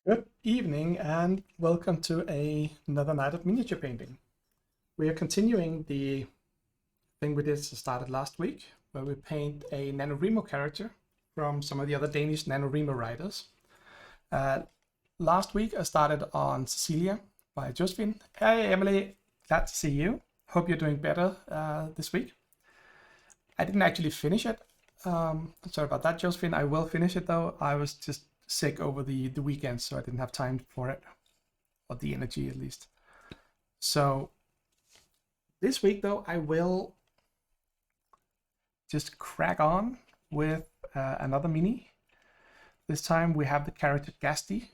Good evening and welcome to another night of miniature painting. We are continuing the thing we did started last week, where we paint a NaNoWriMo character from some of the other Danish NaNoWriMo writers. Last week I started on Cecilia by Josephine. Hey Emily, glad to see you. Hope you're doing better this week. I didn't actually finish it. Sorry about that, Josephine. I will finish it though. I was just sick over the weekend, so I didn't have time for it, or the energy at least. So this week though, I will just crack on with another mini. This time we have the character Gasti.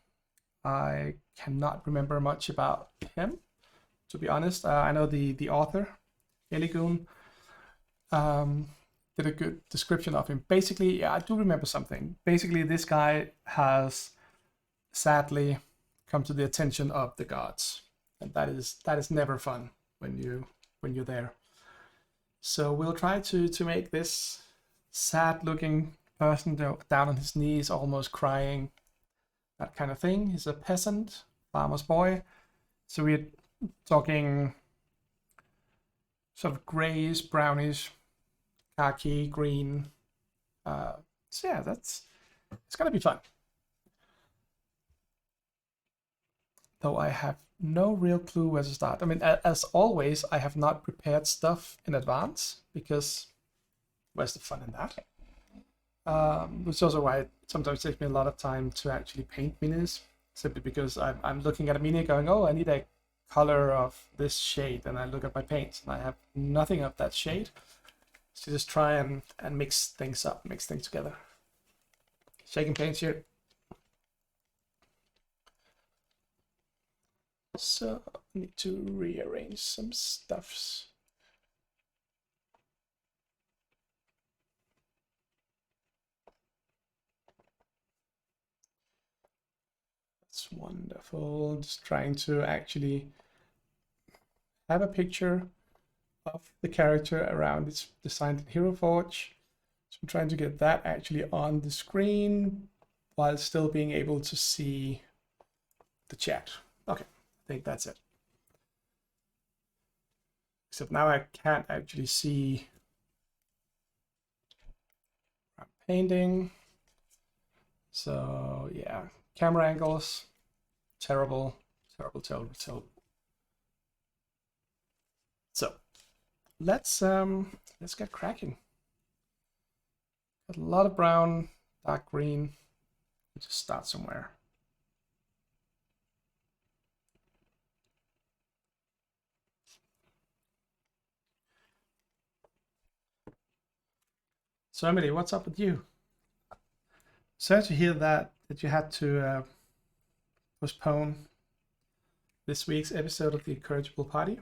I cannot remember much about him, to be honest. I know the author, Eligoon, did a good description of him. Basically, yeah, I do remember something. Basically, this guy has sadly come to the attention of the gods, and that is never fun when you're there. So we'll try to make this sad-looking person down on his knees, almost crying, that kind of thing. He's a peasant, farmer's boy. So we're talking sort of grayish, brownish, khaki, green. So yeah, it's gonna be fun. Though I have no real clue where to start. I mean, as always, I have not prepared stuff in advance because where's the fun in that? Which is also why it sometimes takes me a lot of time to actually paint minis, simply because I'm looking at a mini going, oh, I need a color of this shade, and I look at my paints and I have nothing of that shade. So just try and mix things up, mix things together. Shaking paints here. So I need to rearrange some stuffs. That's wonderful. Just trying to actually have a picture of the character around. It's designed in Hero Forge. So I'm trying to get that actually on the screen while still being able to see the chat. Okay, I think that's it. Except now I can't actually see what I'm painting. So yeah, camera angles, terrible, terrible, terrible, terrible. So let's get cracking. Got a lot of brown, dark green. Let's just start somewhere. So Emily, what's up with you? Sorry to hear that you had to postpone this week's episode of the Encourageable Party.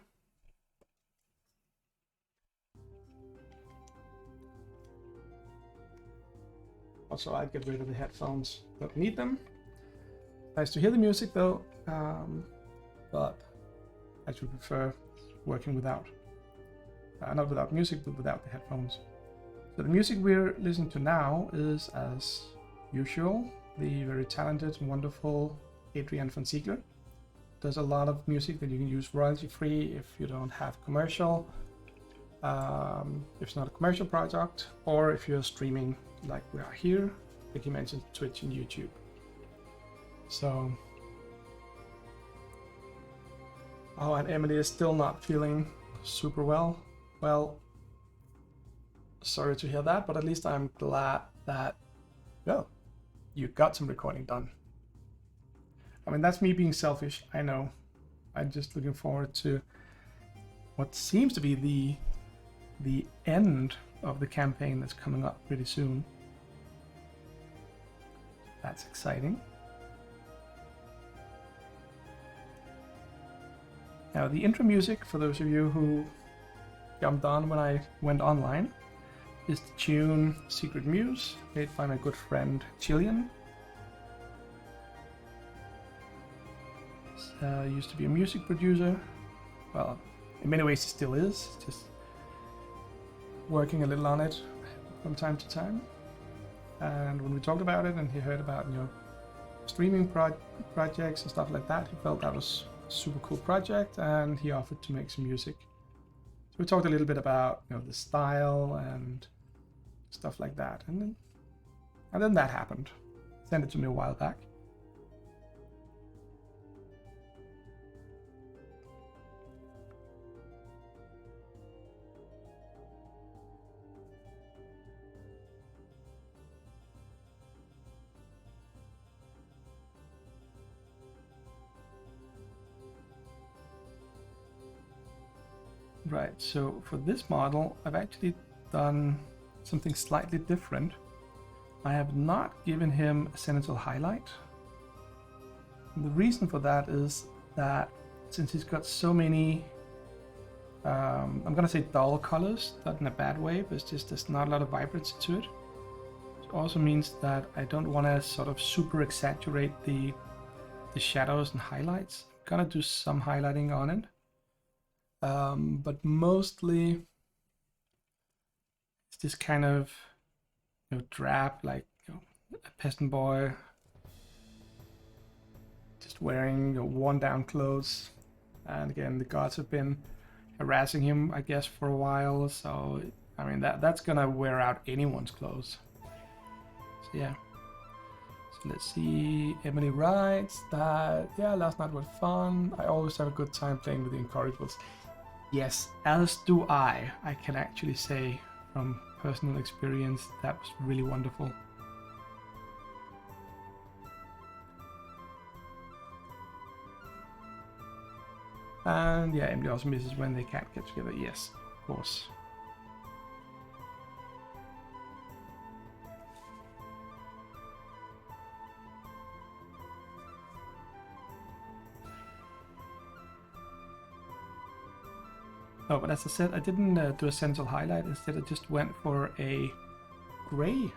Also, I'd get rid of the headphones. Don't need them. Nice to hear the music though, but I should prefer working without. Not without music, but without the headphones. So the music we're listening to now is, as usual, the very talented and wonderful Adrian von Ziegler. There's a lot of music that you can use royalty-free if you don't have commercial, if it's not a commercial project, or if you're streaming like we are here. I think he mentioned Twitch and YouTube. So, oh, and Emily is still not feeling super well. Well, sorry to hear that, but at least I'm glad that, well, you got some recording done. I mean, that's me being selfish, I know. I'm just looking forward to what seems to be the end of the campaign that's coming up pretty soon. That's exciting. Now, the intro music, for those of you who jumped on when I went online, is the tune Secret Muse, made by my good friend Chilean. Used to be a music producer. Well, in many ways he still is, just working a little on it from time to time. And when we talked about it and he heard about, streaming projects and stuff like that. He felt that was a super cool project, and he offered to make some music. So we talked a little bit about, you know, the style and stuff like that, and then that happened. He sent it to me a while back. Right, so for this model, I've actually done something slightly different. I have not given him a cenital highlight. And the reason for that is that since he's got so many, I'm gonna say dull colors, not in a bad way, but it's just there's not a lot of vibrancy to it. It also means that I don't want to sort of super exaggerate the shadows and highlights. I'm gonna do some highlighting on it. But mostly it's just kind of, you know, drab, like, you know, a peasant boy just wearing, you know, worn down clothes. And again, the gods have been harassing him, I guess, for a while, so I mean that's gonna wear out anyone's clothes. So yeah. So let's see. Emily writes that, yeah, last night was fun. I always have a good time playing with the incorrigibles. Yes, as do I. I can actually say from personal experience that was really wonderful. And yeah, Emily also misses when they can't get together. Yes, of course. Oh, but as I said, I didn't do a cenital highlight. Instead, I just went for a gray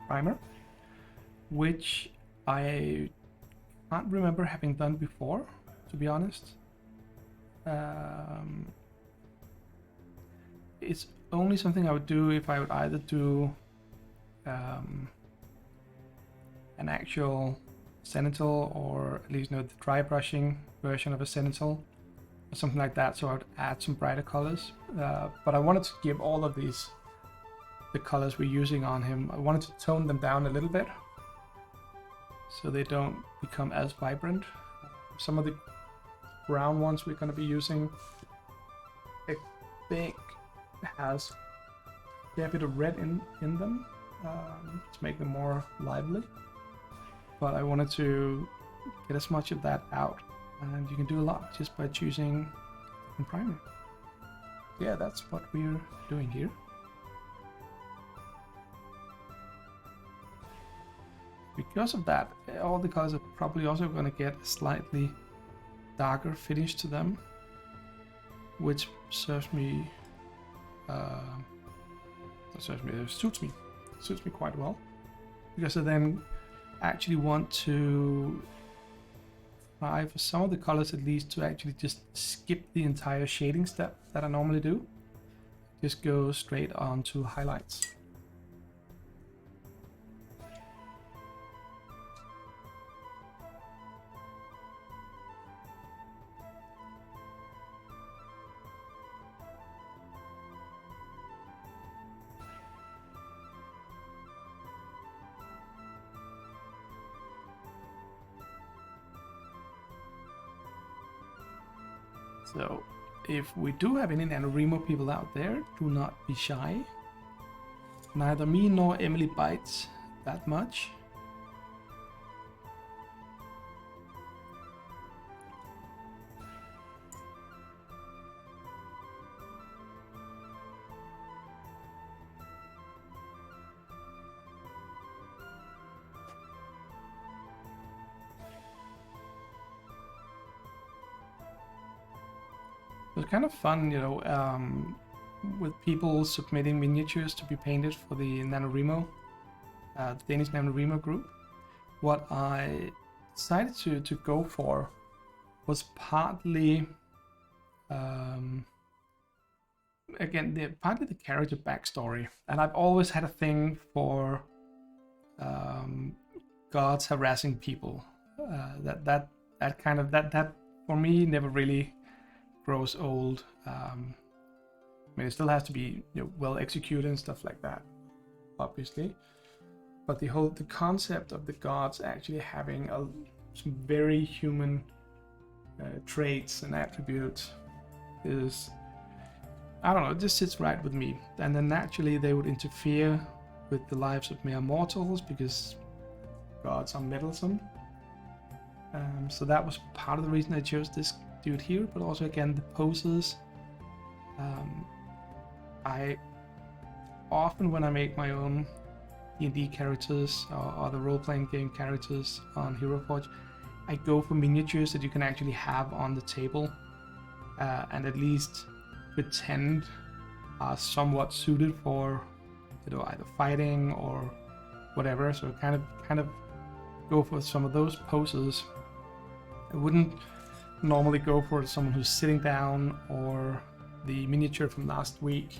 primer, which I can't remember having done before, to be honest. It's only something I would do if I would either do an actual cenital, or at least, you know, the dry brushing version of a cenital, or something like that, so I would add some brighter colors. But I wanted to give all of these, the colors we're using on him, I wanted to tone them down a little bit so they don't become as vibrant. Some of the brown ones we're going to be using, I think, has a bit of red in them to make them more lively. But I wanted to get as much of that out, and you can do a lot just by choosing a primer. Yeah, that's what we're doing here. Because of that, all the colors are probably also going to get a slightly darker finish to them, which serves me, suits me quite well, because I then actually want to try, for some of the colors at least, to actually just skip the entire shading step that I normally do. Just go straight on to highlights. So, if we do have any NaNoWriMo people out there, do not be shy. Neither me nor Emily bites that much. It was kind of fun, you know, with people submitting miniatures to be painted for the NaNoWriMo, the Danish NaNoWriMo group. What I decided to go for was partly, again, partly the character backstory. And I've always had a thing for gods harassing people. That for me never really grows old. I mean, it still has to be, you know, well executed and stuff like that, obviously. But the concept of the gods actually having some very human traits and attributes is, I don't know, it just sits right with me. And then naturally they would interfere with the lives of mere mortals because gods are meddlesome. So that was part of the reason I chose this dude here, but also again the poses. I often, when I make my own D&D characters or other role-playing game characters on Hero Forge, I go for miniatures that you can actually have on the table and at least pretend are somewhat suited for, you know, either fighting or whatever. So kind of go for some of those poses. I wouldn't normally go for someone who's sitting down, or the miniature from last week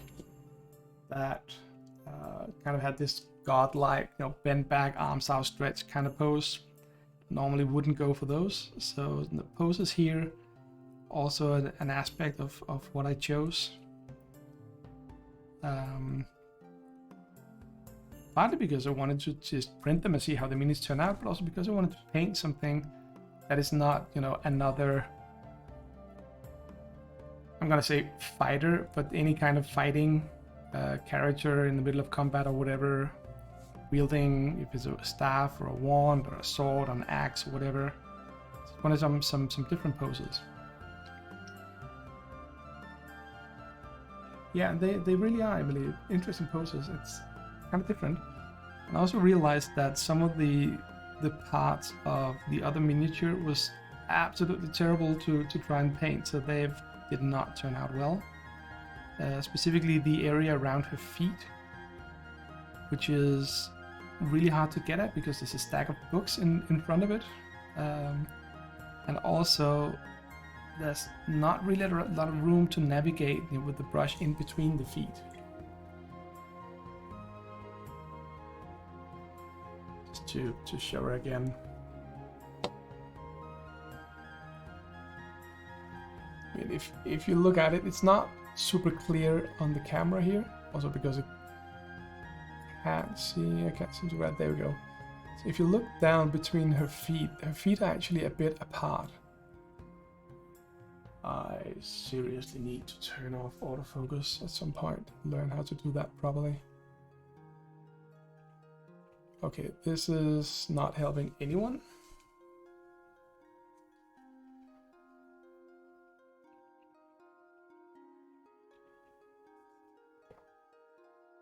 that kind of had this godlike, you know, bent back, arms outstretched kind of pose. Normally wouldn't go for those. So the poses here also an aspect of what I chose. Partly because I wanted to just print them and see how the minis turn out, but also because I wanted to paint something that is not, you know, another, I'm gonna say fighter, but any kind of fighting character in the middle of combat or whatever, wielding, if it's a staff or a wand or a sword or an axe or whatever. So I wanted some different poses. Yeah, and they really are, Emily, interesting poses. It's kind of different. And I also realized that some of the parts of the other miniature was absolutely terrible to try and paint, so they did not turn out well. Specifically the area around her feet, which is really hard to get at because there's a stack of books in front of it. And also there's not really a lot of room to navigate, you know, with the brush in between the feet. Just to show her again. I mean, if you look at it, it's not super clear on the camera here, also because I can't seem to read. There we go. So if you look down between her feet are actually a bit apart. I seriously need to turn off autofocus at some point, learn how to do that properly. Okay, this is not helping anyone.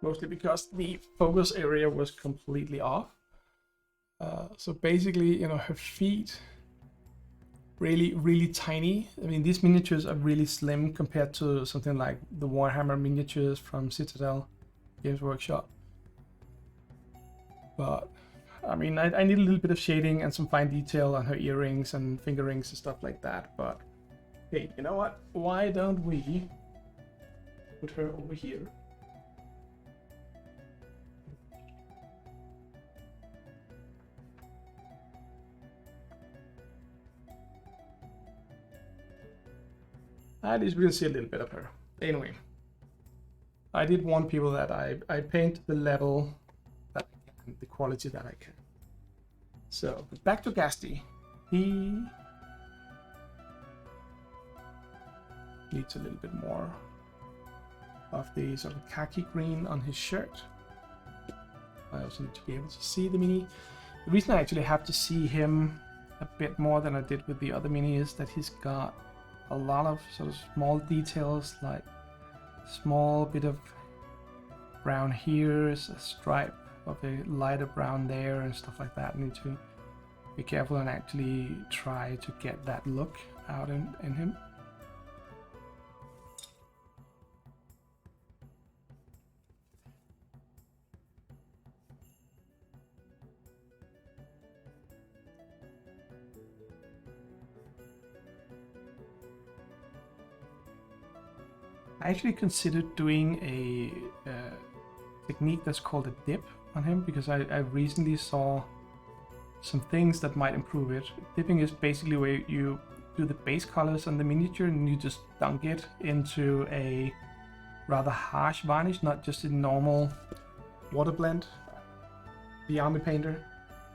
Mostly because the focus area was completely off. So basically, you know, her feet really tiny. I mean, these miniatures are really slim compared to something like the Warhammer miniatures from Citadel Games Workshop. But I mean, I need a little bit of shading and some fine detail on her earrings and finger rings and stuff like that. But hey, you know what? Why don't we put her over here? At least we can see a little bit of her. Anyway, I did warn people that I paint the level that I can, the quality that I can. So back to Gasti. He needs a little bit more of the sort of khaki green on his shirt. I also need to be able to see the mini. The reason I actually have to see him a bit more than I did with the other mini is that he's got a lot of sort of small details, like small bit of brown here, a stripe of a lighter brown there and stuff like that. I need to be careful and actually try to get that look out in him. I actually considered doing a technique that's called a dip, on him because I recently saw some things that might improve it. Dipping is basically where you do the base colors on the miniature and you just dunk it into a rather harsh varnish, not just a normal water blend. The Army Painter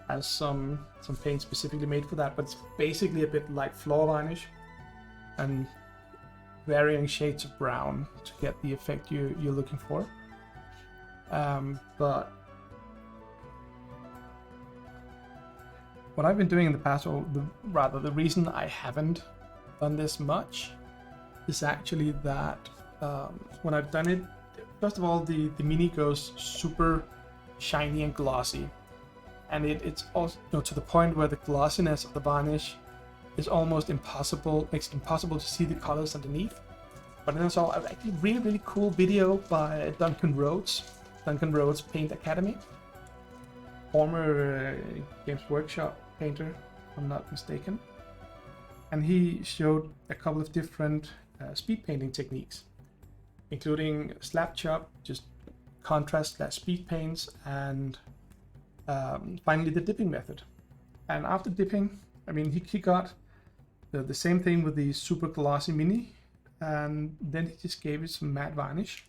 has some paint specifically made for that, but it's basically a bit like floor varnish and varying shades of brown to get the effect you're looking for. But what I've been doing in the past, or the reason I haven't done this much, is actually that when I've done it, first of all, the mini goes super shiny and glossy, and it's also to the point where the glossiness of the varnish is almost impossible, makes it impossible to see the colors underneath. But then I saw a actually really cool video by Duncan Rhodes Paint Academy, former Games Workshop painter, if I'm not mistaken, and he showed a couple of different speed painting techniques, including slap chop, just contrast / speed paints, and finally the dipping method. And after dipping, I mean, he got the same thing with the super glossy mini, and then he just gave it some matte varnish,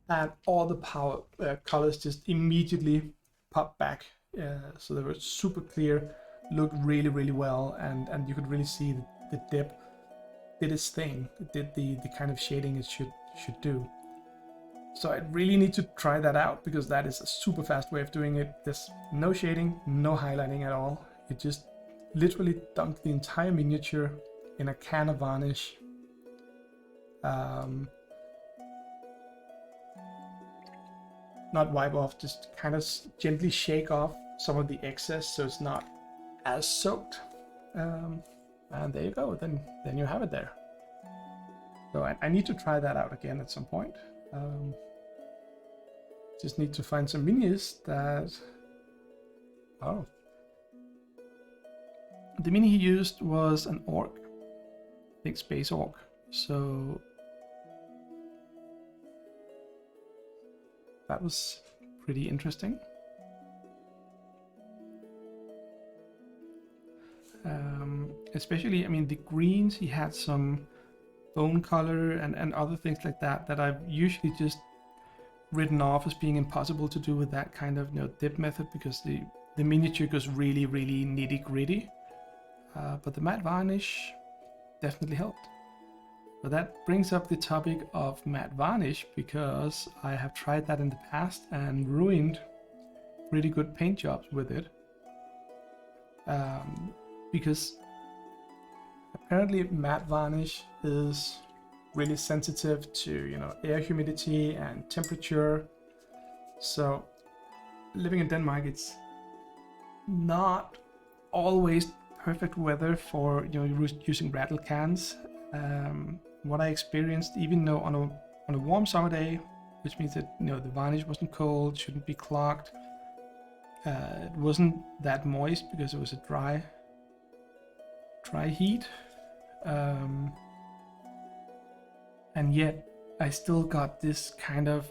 and all the power colors just immediately popped back. So they were super clear, looked really well, and you could really see the dip did its thing. It did the kind of shading it should do. So I really need to try that out, because that is a super fast way of doing it. There's no shading, no highlighting at all. You just literally dunk the entire miniature in a can of varnish. Not wipe off, just kind of gently shake off some of the excess so it's not as soaked. And there you go, then you have it there. So I need to try that out again at some point. Just need to find some minis that... Oh. The mini he used was an orc. I think space orc. So that was pretty interesting. Especially, I mean, the greens, he had some bone color and other things like that I've usually just written off as being impossible to do with that kind of dip method, because the miniature goes really nitty gritty. But the matte varnish definitely helped. But that brings up the topic of matte varnish, because I have tried that in the past and ruined pretty good paint jobs with it. Because apparently matte varnish is really sensitive to air humidity and temperature. So living in Denmark, it's not always perfect weather for using rattle cans. What I experienced, even though on a warm summer day, which means that the varnish wasn't cold, shouldn't be clogged, it wasn't that moist because it was a dry heat, and yet I still got this kind of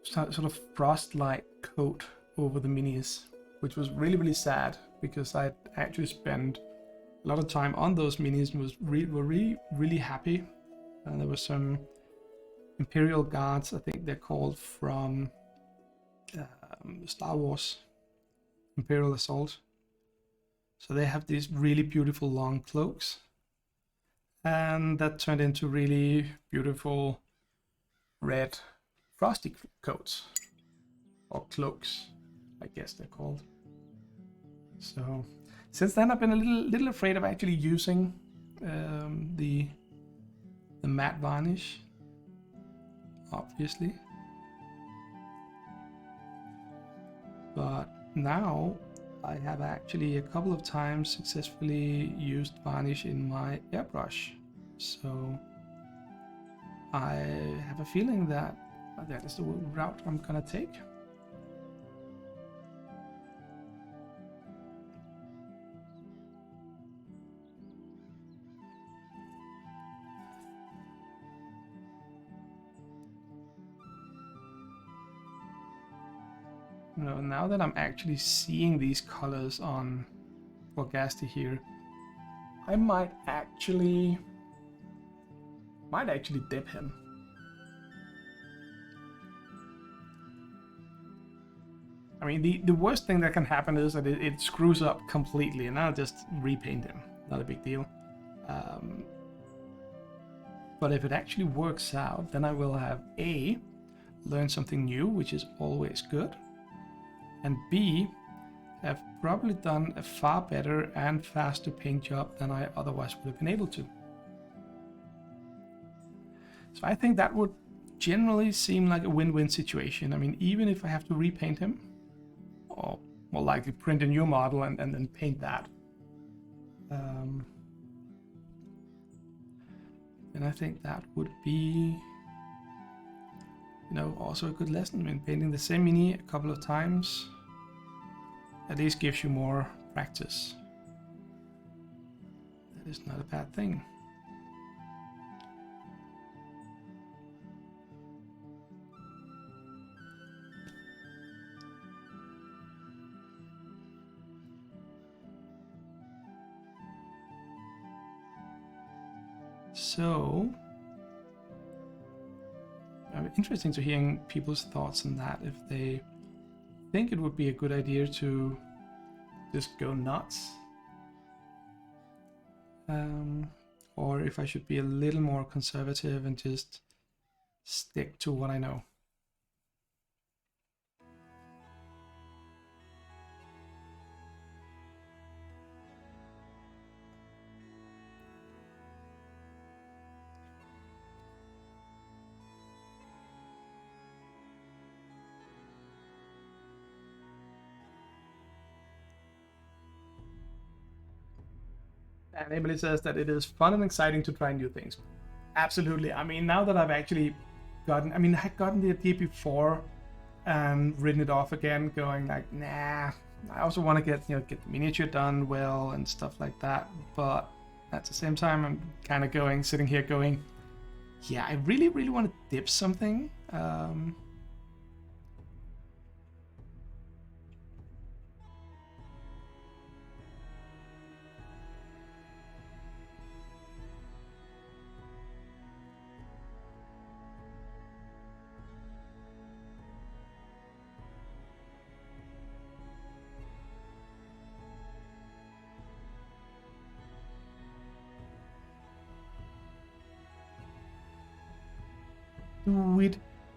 sort of frost-like coat over the minis, which was really sad, because I'd actually spent a lot of time on those minis and were really happy. And there were some Imperial Guards, I think they're called, from Star Wars, Imperial Assault. So they have these really beautiful long cloaks, and that turned into really beautiful red frosty coats, or cloaks, I guess they're called. So since then I've been a little afraid of actually using the matte varnish, obviously. But now I have actually a couple of times successfully used varnish in my airbrush. So I have a feeling that that is the route I'm gonna take. You know, now that I'm actually seeing these colors on for Gasti here, I might actually dip him. I mean, the worst thing that can happen is that it screws up completely, and I'll just repaint him. Not a big deal. But if it actually works out, then I will have A, learn something new, which is always good, and B, have probably done a far better and faster paint job than I otherwise would have been able to. So I think that would generally seem like a win-win situation. I mean, even if I have to repaint him, or more likely print a new model and then paint that, and I think that would be, you know, also a good lesson. I mean, painting the same mini a couple of times at least gives you more practice. That is not a bad thing. So, interesting to hearing people's thoughts on that, if they think it would be a good idea to just go nuts, or if I should be a little more conservative and just stick to what I know. And Emily says that it is fun and exciting to try new things. Absolutely. I mean, now that I've actually gotten, I mean, I had gotten the idea before and written it off again, going like, nah, I also want to get the miniature done well and stuff like that. But at the same time, I'm kind of sitting here going, yeah, I really, really want to dip something.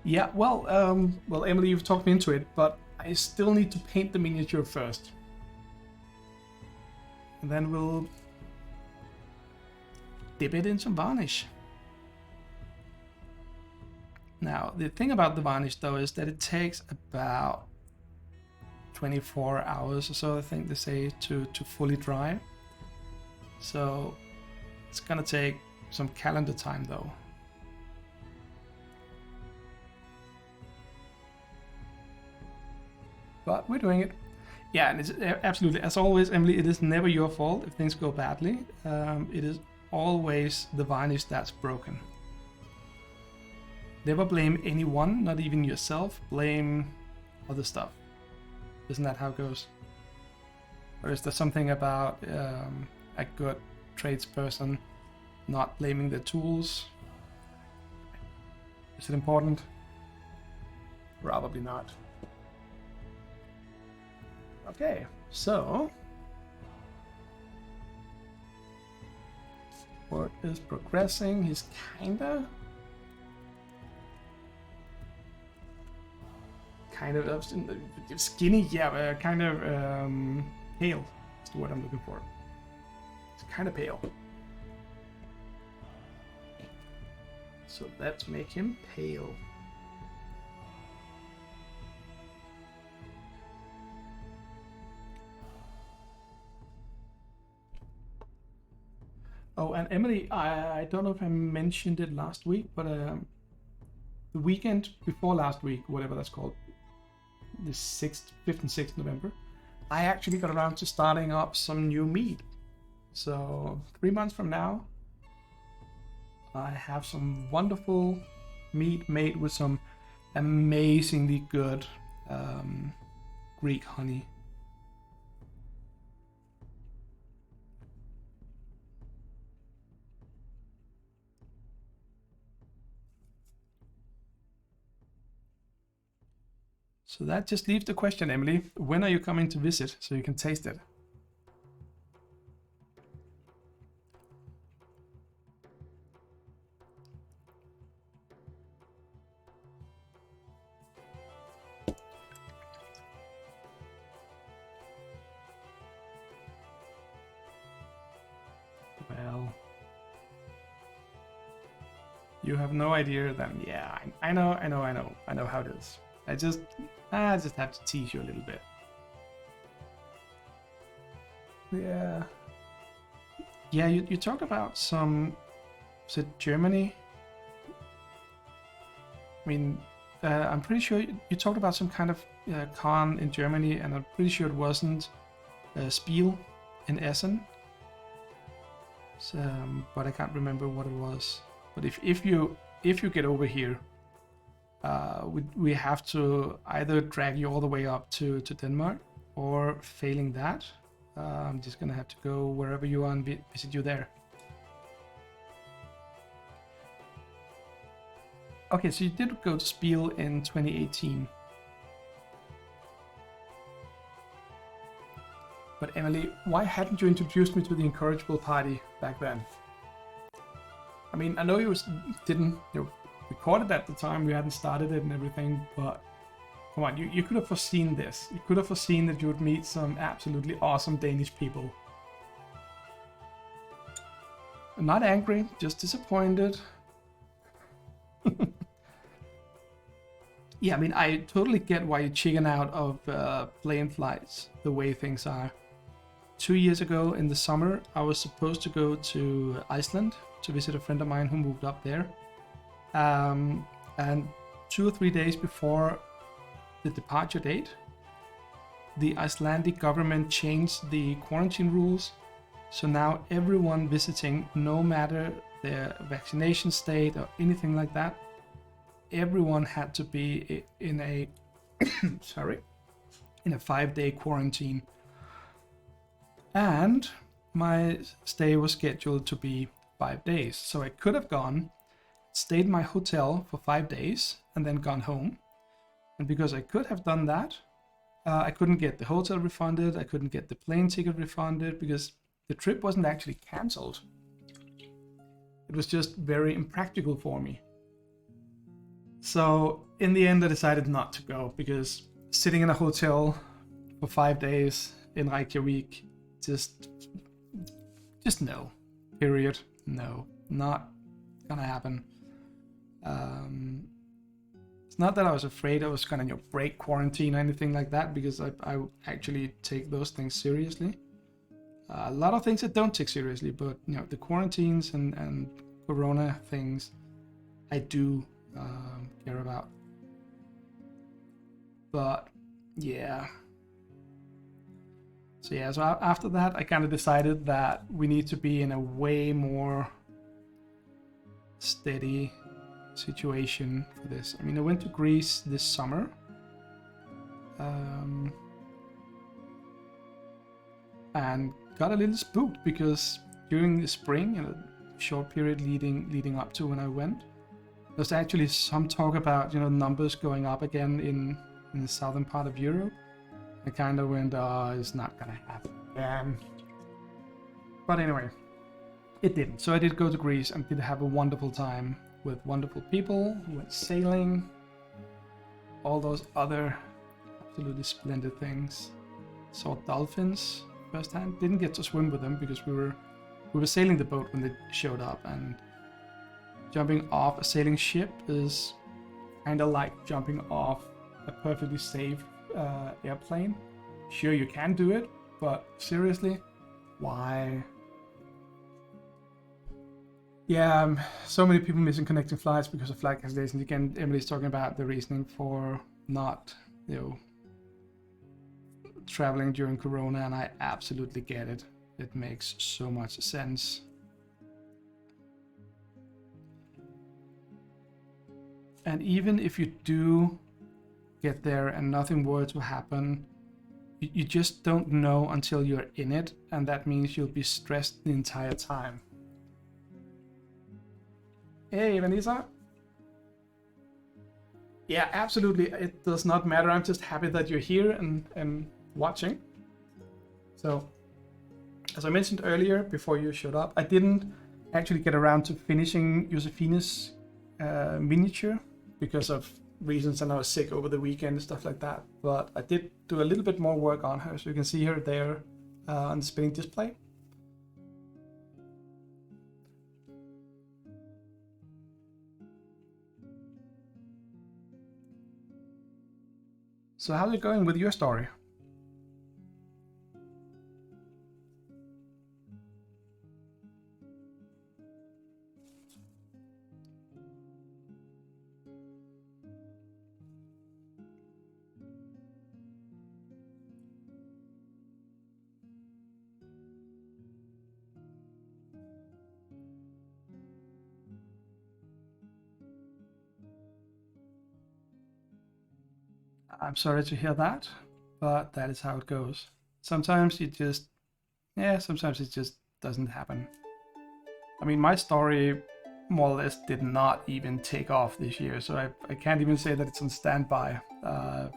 Yeah, well, Emily, you've talked me into it, but I still need to paint the miniature first. And then we'll dip it in some varnish. Now, the thing about the varnish, though, is that it takes about 24 hours or so, I think they say, to fully dry. So it's gonna take some calendar time, though. But we're doing it. Yeah, and it's absolutely, as always, Emily, it is never your fault if things go badly. It is always the varnish that's broken. Never blame anyone, not even yourself. Blame other stuff. Isn't that how it goes? Or is there something about a good tradesperson not blaming the tools? Is it important? Probably not. Okay, so work is progressing. He's kind of skinny, yeah, kind of pale. That's the word I'm looking for. It's kind of pale. So let's make him pale. Oh, and Emily, I don't know if I mentioned it last week, but the weekend before last week, whatever that's called, the 5th and 6th November, I actually got around to starting up some new meat. So 3 months from now, I have some wonderful meat made with some amazingly good Greek honey. So that just leaves the question, Emily, when are you coming to visit so you can taste it? Well, you have no idea then. Yeah, I know how it is. I just have to tease you a little bit. Yeah. Yeah, you talked about some, was it Germany? I mean, I'm pretty sure you talked about some kind of con in Germany, and I'm pretty sure it wasn't Spiel in Essen. So, but I can't remember what it was. But if you get over here, we have to either drag you all the way up to Denmark, or failing that, I'm just gonna have to go wherever you are and visit you there. Okay, so you did go to Spiel in 2018. But Emily, why hadn't you introduced me to the Incorrigible Party back then? I mean, I know you didn't record it at the time, we hadn't started it and everything, but come on, you could have foreseen this. You could have foreseen that you would meet some absolutely awesome Danish people. I'm not angry, just disappointed. Yeah, I mean, I totally get why you chicken out of plane flights the way things are. 2 years ago in the summer, I was supposed to go to Iceland to visit a friend of mine who moved up there. And 2 or 3 days before the departure date, the Icelandic government changed the quarantine rules. So now everyone visiting, no matter their vaccination state or anything like that, everyone had to be in a in a 5-day quarantine. And my stay was scheduled to be 5 days, so I could have gone, stayed in my hotel for 5 days, and then gone home. And because I could have done that, I couldn't get the hotel refunded, I couldn't get the plane ticket refunded, because the trip wasn't actually cancelled. It was just very impractical for me. So in the end, I decided not to go, because sitting in a hotel for 5 days in Reykjavik, just no. Period. No, not gonna happen. It's not that I was afraid I was gonna break quarantine or anything like that, because I actually take those things seriously. A lot of things I don't take seriously, but the quarantines and corona things I do care about. But yeah. So after that, I kind of decided that we need to be in a way more steady situation for this. I mean, I went to Greece this summer. And got a little spooked, because during the spring, in a short period leading up to when I went, there's actually some talk about numbers going up again in the southern part of Europe. I kind of went, oh, it's not gonna happen again. But anyway, it didn't. So I did go to Greece and did have a wonderful time with wonderful people. Went sailing, all those other absolutely splendid things. Saw dolphins firsthand. Didn't get to swim with them because we were sailing the boat when they showed up, and jumping off a sailing ship is kind of like jumping off a perfectly safe airplane. Sure, you can do it, but seriously, why? Yeah, so many people missing connecting flights because of flight cancellations. Again, Emily's talking about the reasoning for not, traveling during Corona, and I absolutely get it. It makes so much sense. And even if you do get there and nothing were to happen, you just don't know until you're in it, and that means you'll be stressed the entire time. Hey, Vanessa. Yeah, absolutely. It does not matter. I'm just happy that you're here and watching. So, as I mentioned earlier, before you showed up, I didn't actually get around to finishing Josefina's miniature because of reasons, and I was sick over the weekend and stuff like that. But I did do a little bit more work on her, so you can see her there on the spinning display. So how's it going with your story? I'm sorry to hear that, but that is how it goes. Sometimes it just doesn't happen. I mean, my story more or less did not even take off this year, so I can't even say that it's on standby.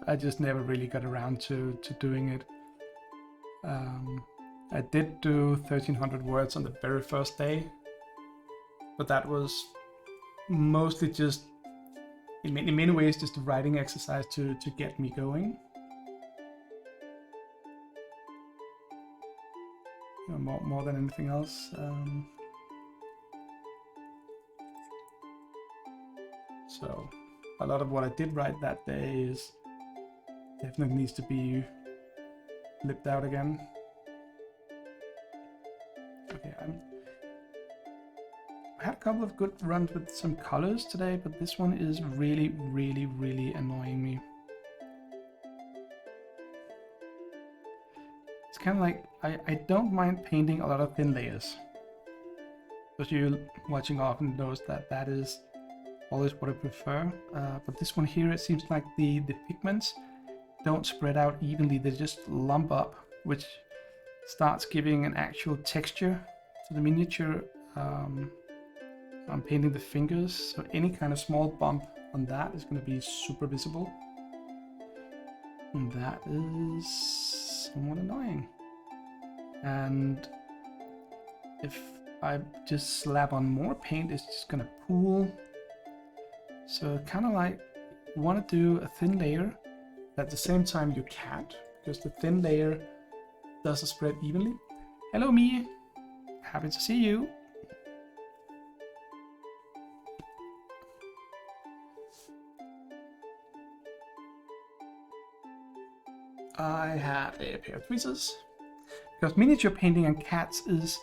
I just never really got around to doing it. I did do 1,300 words on the very first day, but that was mostly just, in many ways, just a writing exercise to get me going. You know, more than anything else. So a lot of what I did write that day is definitely needs to be lived out again. Okay, I had a couple of good runs with some colors today, but this one is really annoying me. It's kind of like, I don't mind painting a lot of thin layers. Because you watching often knows that is always what I prefer. But this one here, it seems like the pigments don't spread out evenly, they just lump up, which starts giving an actual texture to the miniature. I'm painting the fingers, so any kind of small bump on that is going to be super visible. And that is somewhat annoying. And if I just slap on more paint, it's just going to pool. So kind of like you want to do a thin layer, but at the same time you can't, because the thin layer doesn't spread evenly. Hello, Mie. Happy to see you. I have a pair of tweezers, because miniature painting and cats is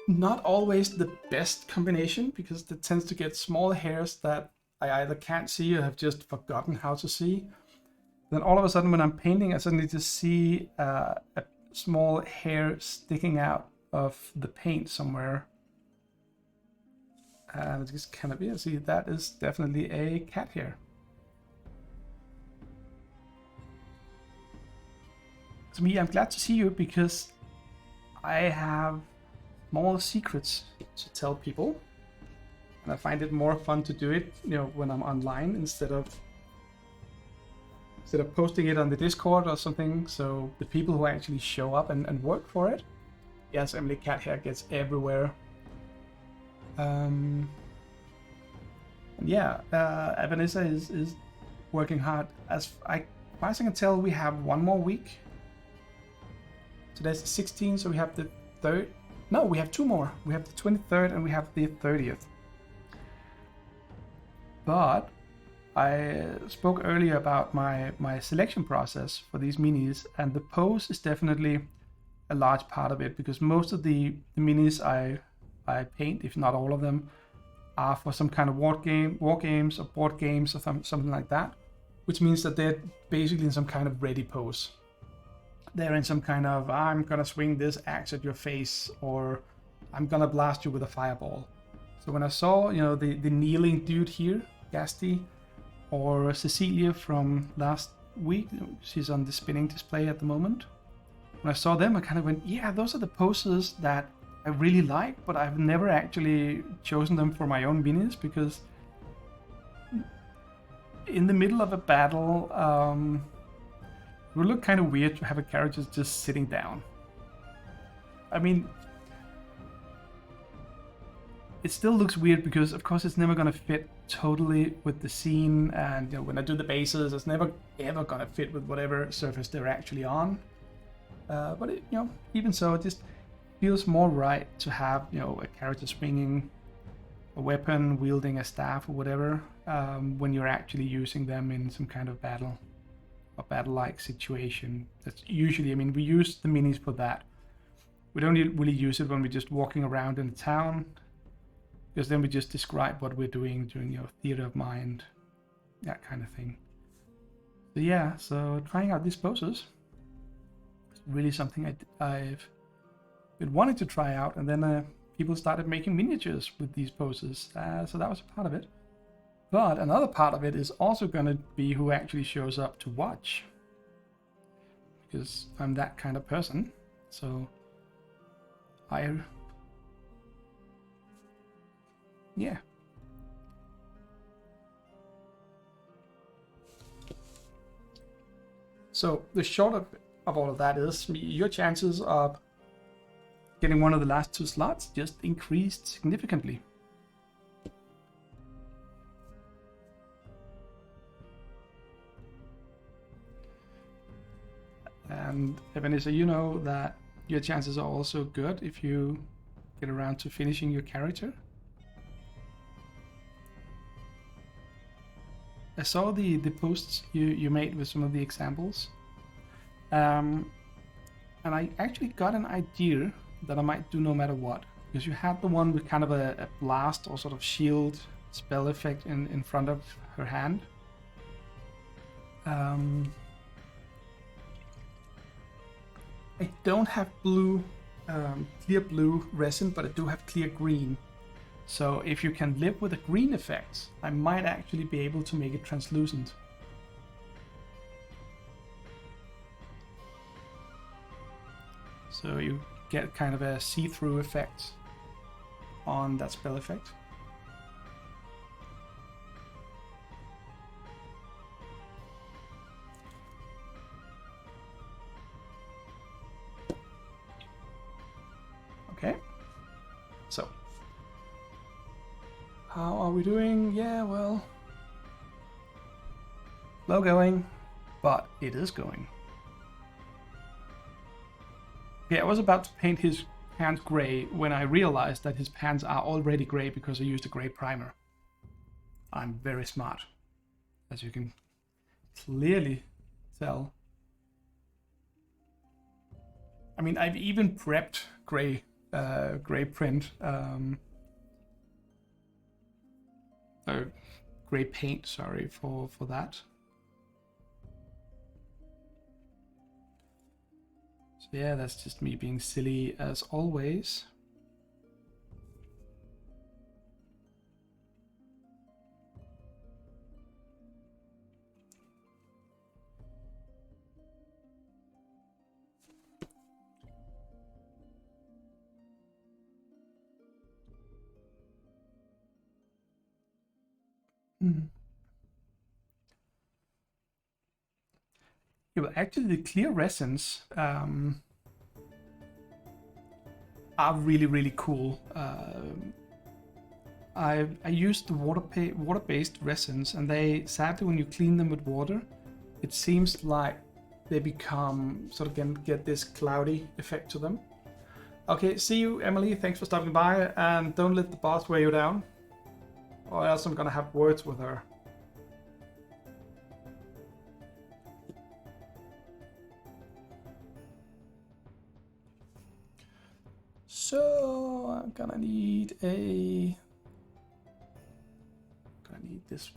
not always the best combination, because it tends to get small hairs that I either can't see or have just forgotten how to see. Then all of a sudden when I'm painting, I suddenly just see a small hair sticking out of the paint somewhere. And it's just kind of, yeah, see, that is definitely a cat hair. To me, I'm glad to see you, because I have small secrets to tell people, and I find it more fun to do it, you know, when I'm online instead of posting it on the Discord or something. So the people who actually show up and work for it. Yes, Emily, cat hair gets everywhere. And yeah, Vanessa is working hard. As far as I can tell, we have one more week. Today's the 16th, so we have the 3rd. No, we have two more. We have the 23rd and we have the 30th. But I spoke earlier about my selection process for these minis, and the pose is definitely a large part of it, because most of the minis I paint, if not all of them, are for some kind of war games or board games or something like that, which means that they're basically in some kind of ready pose. They're in some kind of, I'm gonna swing this axe at your face, or I'm gonna blast you with a fireball. So when I saw, you know, the kneeling dude here, Gasti, or Cecilia from last week. She's on the spinning display at the moment. When I saw them, I kind of went, yeah, those are the poses that I really like, but I've never actually chosen them for my own minis, because in the middle of a battle, it would look kind of weird to have a character just sitting down. I mean, it still looks weird because, of course, it's never going to fit totally with the scene, and when I do the bases, it's never ever going to fit with whatever surface they're actually on. But it, even so, it just feels more right to have a character swinging a weapon, wielding a staff or whatever, when you're actually using them in some kind of battle or battle-like situation. That's usually, I mean, we use the minis for that. We don't really use it when we're just walking around in the town, because then we just describe what we're doing during theater of mind, that kind of thing. So yeah, so trying out these poses is really something I've been wanting to try out, and then people started making miniatures with these poses, so that was a part of it. But another part of it is also going to be who actually shows up to watch, because I'm that kind of person. So yeah. So the short of all of that is your chances of getting one of the last 2 slots just increased significantly. And Vanessa, you know that your chances are also good if you get around to finishing your character. I saw the posts you made with some of the examples, and I actually got an idea that I might do no matter what, because you had the one with kind of a blast or sort of shield spell effect in front of her hand. I don't have clear blue resin, but I do have clear green. So if you can live with a green effect, I might actually be able to make it translucent. So you get kind of a see-through effect on that spell effect. Okay, so how are we doing? Yeah, well, slow going, but it is going. Okay, I was about to paint his pants gray when I realized that his pants are already gray because I used a gray primer. I'm very smart, as you can clearly tell. I mean, I've even prepped gray print, gray paint, sorry, for that. So yeah, that's just me being silly as always. Yeah, well, actually, the clear resins are really cool. I used the water-based resins, and they sadly, when you clean them with water, it seems like they become sort of get this cloudy effect to them. Okay, see you, Emily. Thanks for stopping by, and don't let the boss wear you down, or else I'm gonna have words with her. So I'm gonna need this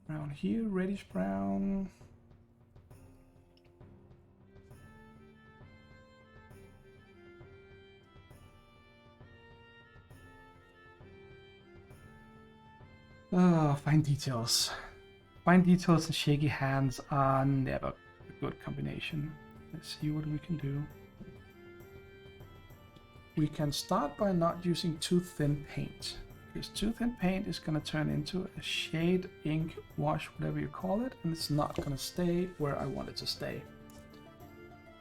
brown here, reddish brown. Fine details. Fine details and shaky hands are never a good combination. Let's see what we can do. We can start by not using too thin paint, because too thin paint is going to turn into a shade, ink, wash, whatever you call it, and it's not going to stay where I want it to stay.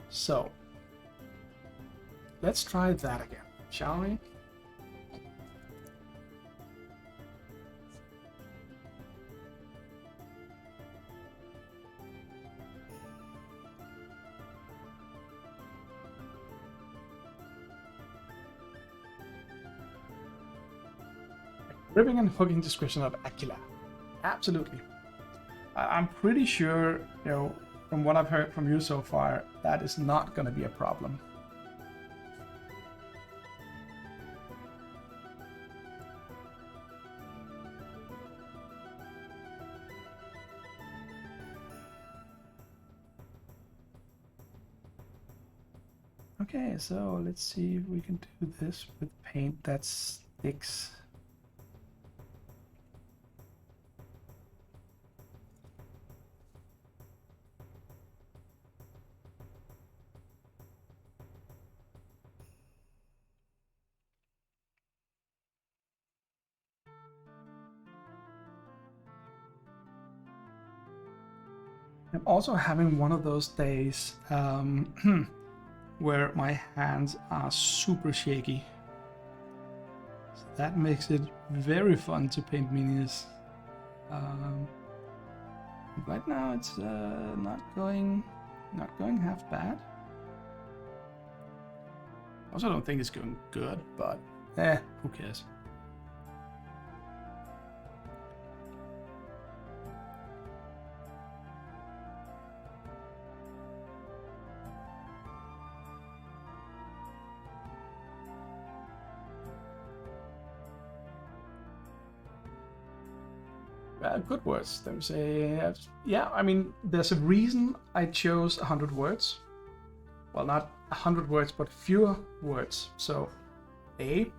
So let's try that again, shall we? Ripping and hooking description of Aquila. Absolutely. I'm pretty sure, you know, from what I've heard from you so far, that is not going to be a problem. Okay, so let's see if we can do this with paint that sticks. I'm also having one of those days where my hands are super shaky. So that makes it very fun to paint minis. Right now it's not going half bad. Also don't think it's going good, but who cares? Good words. Let me say, yeah. I mean, there's a reason I chose 100 words. Well, not 100 words, but fewer words. So, I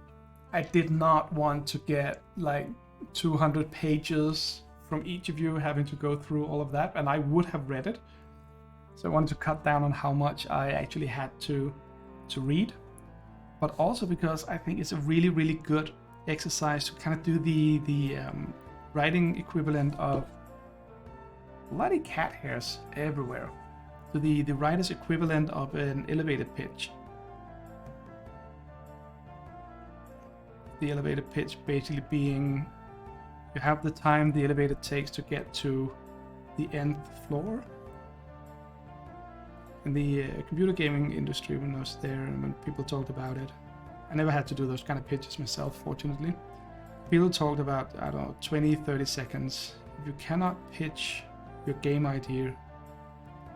did not want to get like 200 pages from each of you having to go through all of that, and I would have read it. So I wanted to cut down on how much I actually had to read, but also because I think it's a really, really good exercise to kind of do the writing equivalent of bloody cat hairs everywhere. So the writer's equivalent of an elevated pitch. The elevated pitch basically being you have the time the elevator takes to get to the nth floor. In the computer gaming industry, when I was there and when people talked about it, I never had to do those kind of pitches myself, fortunately. People talked about, I don't know, 20, 30 seconds. If you cannot pitch your game idea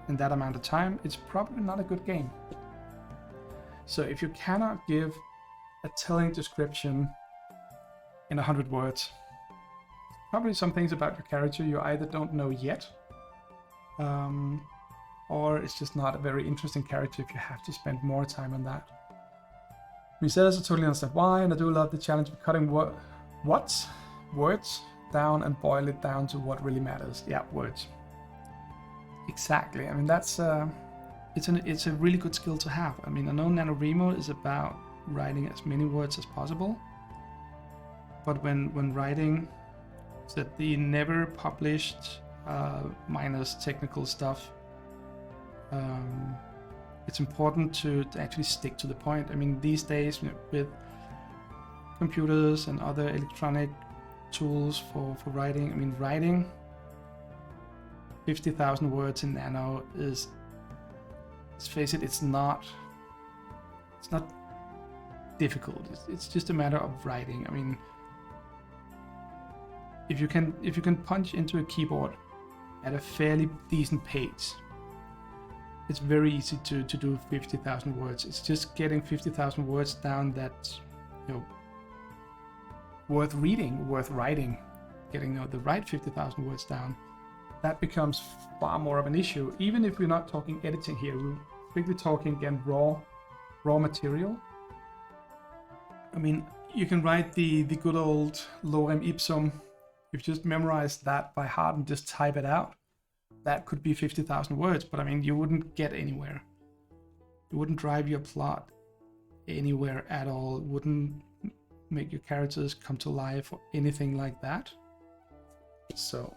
in that amount of time, it's probably not a good game. So if you cannot give a telling description in 100 words, probably some things about your character you either don't know yet, or it's just not a very interesting character if you have to spend more time on that. He says, I totally understand why, and I do love the challenge of cutting words down and boil it down to what really matters. Yeah, words. Exactly. I mean, that's it's a really good skill to have. I mean, I know NaNoWriMo is about writing as many words as possible, but when writing that the never published minus technical stuff, it's important to actually stick to the point. I mean, these days, you know, with computers and other electronic tools for writing, I mean, writing 50,000 words in Nano is, let's face it, it's not difficult. It's just a matter of writing. I mean, if you can punch into a keyboard at a fairly decent pace, it's very easy to do 50,000 words. It's just getting 50,000 words down that's, you know, worth reading, worth writing, getting the right 50,000 words down. That becomes far more of an issue. Even if we're not talking editing here, we're strictly talking again raw material. I mean, you can write the good old lorem ipsum if you just memorize that by heart and just type it out, that could be 50,000 words, but I mean, you wouldn't get anywhere. It wouldn't drive your plot anywhere at all. It wouldn't make your characters come to life or anything like that. So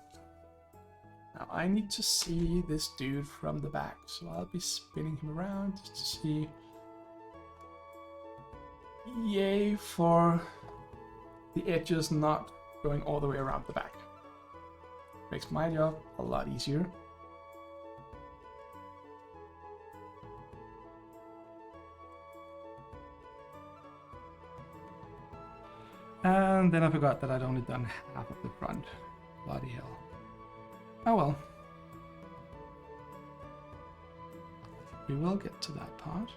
now I need to see this dude from the back, so I'll be spinning him around just to see. Yay for the edges not going all the way around the back. Makes my job a lot easier. And then I forgot that I'd only done half of the front. Bloody hell. Oh well. We will get to that part.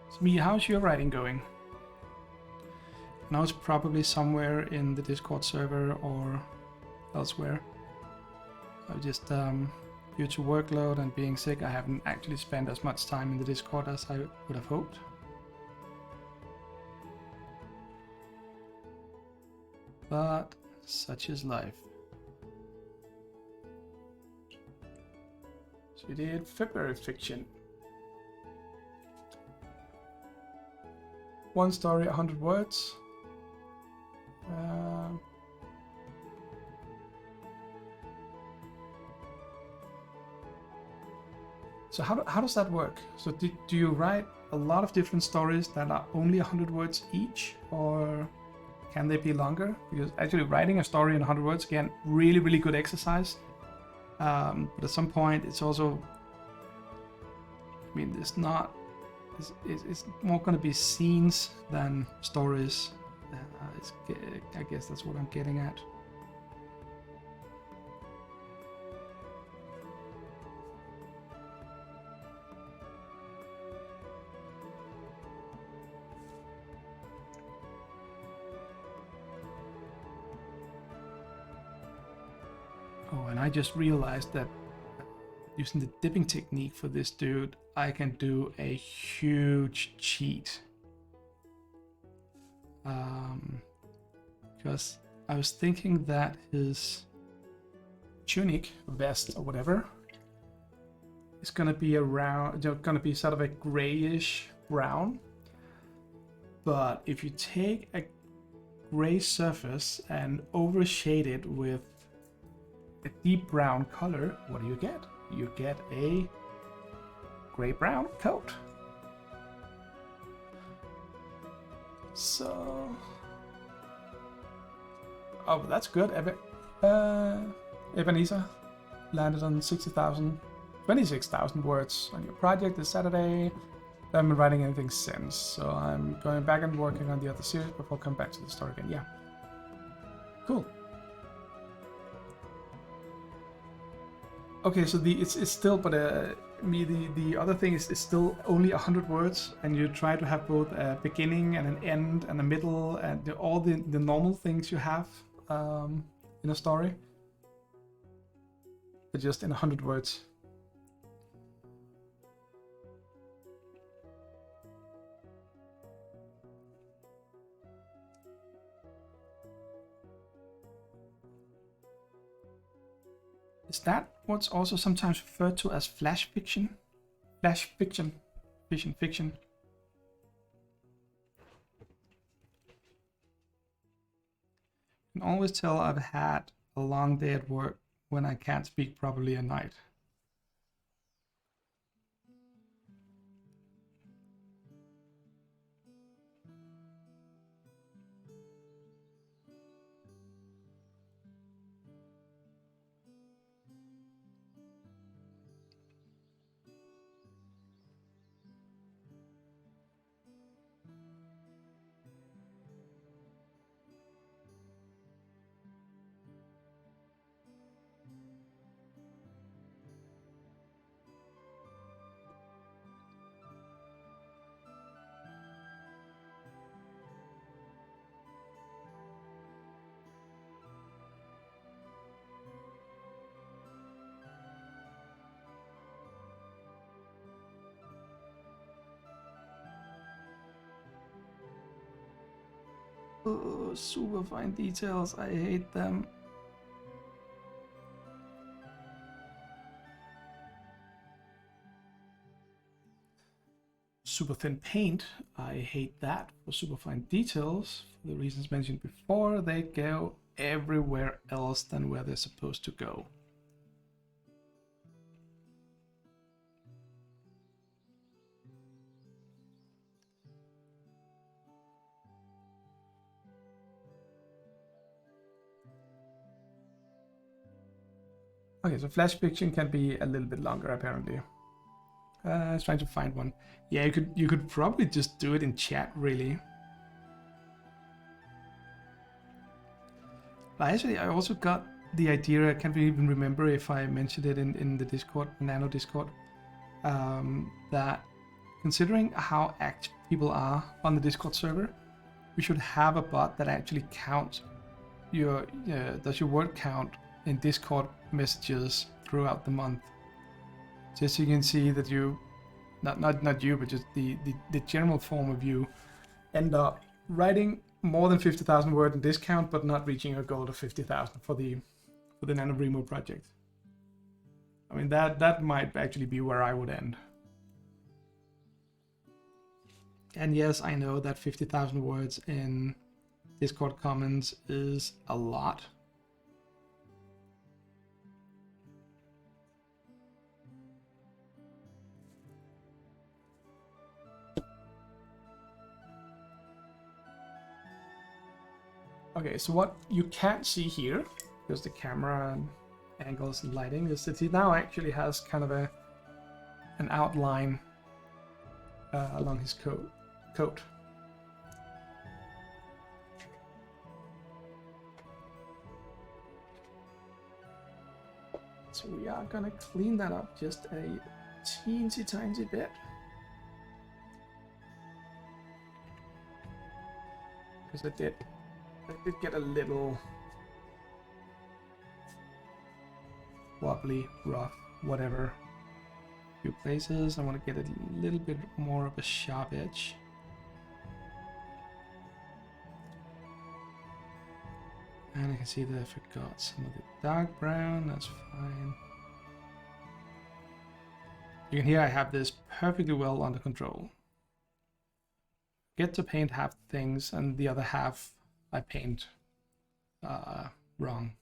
So Mia, how's your writing going? Now it's probably somewhere in the Discord server or elsewhere. I just due to workload and being sick, I haven't actually spent as much time in the Discord as I would have hoped. But such is life. So you did February fiction. One story, 100 words. So how does that work? So do you write a lot of different stories that are only 100 words each, or can they be longer? Because actually writing a story in 100 words, again, really, really good exercise. But at some point it's also, I mean, it's more going to be scenes than stories. I guess that's what I'm getting at. Oh, and I just realized that using the dipping technique for this dude, I can do a huge cheat. Because I was thinking that his tunic, vest or whatever, is gonna be gonna be sort of a grayish brown. But if you take a gray surface and overshade it with a deep brown color, what do you get? You get a gray-brown coat. So, oh, that's good. Ebenezer landed on 26,000 words on your project this Saturday. I haven't been writing anything since, so I'm going back and working on the other series before I come back to the story again. Yeah, cool. Okay, so it's still, but the other thing is still only 100 words, and you try to have both a beginning and an end and a middle and all the normal things you have in a story, but just in 100 words. Is that what's also sometimes referred to as flash fiction? Flash fiction. Fiction. I can always tell I've had a long day at work when I can't speak properly at night. Oh, super fine details. I hate them. Super thin paint. I hate that for super fine details. For the reasons mentioned before, they go everywhere else than where they're supposed to go. Okay, so flash fiction can be a little bit longer apparently. I was trying to find one. Yeah, you could probably just do it in chat, really. But actually, I also got the idea. I can't even remember if I mentioned it in the Discord, Nano Discord, that considering how active people are on the Discord server, we should have a bot that actually counts your does your word count in Discord messages throughout the month. Just so you can see that you, not you, but just the general form of you end up writing more than 50,000 words in discount, but not reaching a goal of 50,000 for the NaNoWriMo project. I mean, that might actually be where I would end. And yes, I know that 50,000 words in Discord comments is a lot. Okay, so what you can't see here, because the camera and angles and lighting, is that he now actually has kind of an outline along his coat. So we are gonna clean that up just a teensy tiny bit. Because I did get a little wobbly, rough, whatever. A few places I want to get a little bit more of a sharp edge. And I can see that I forgot some of the dark brown, that's fine. You can hear I have this perfectly well under control. Get to paint half things and the other half I paint wrong.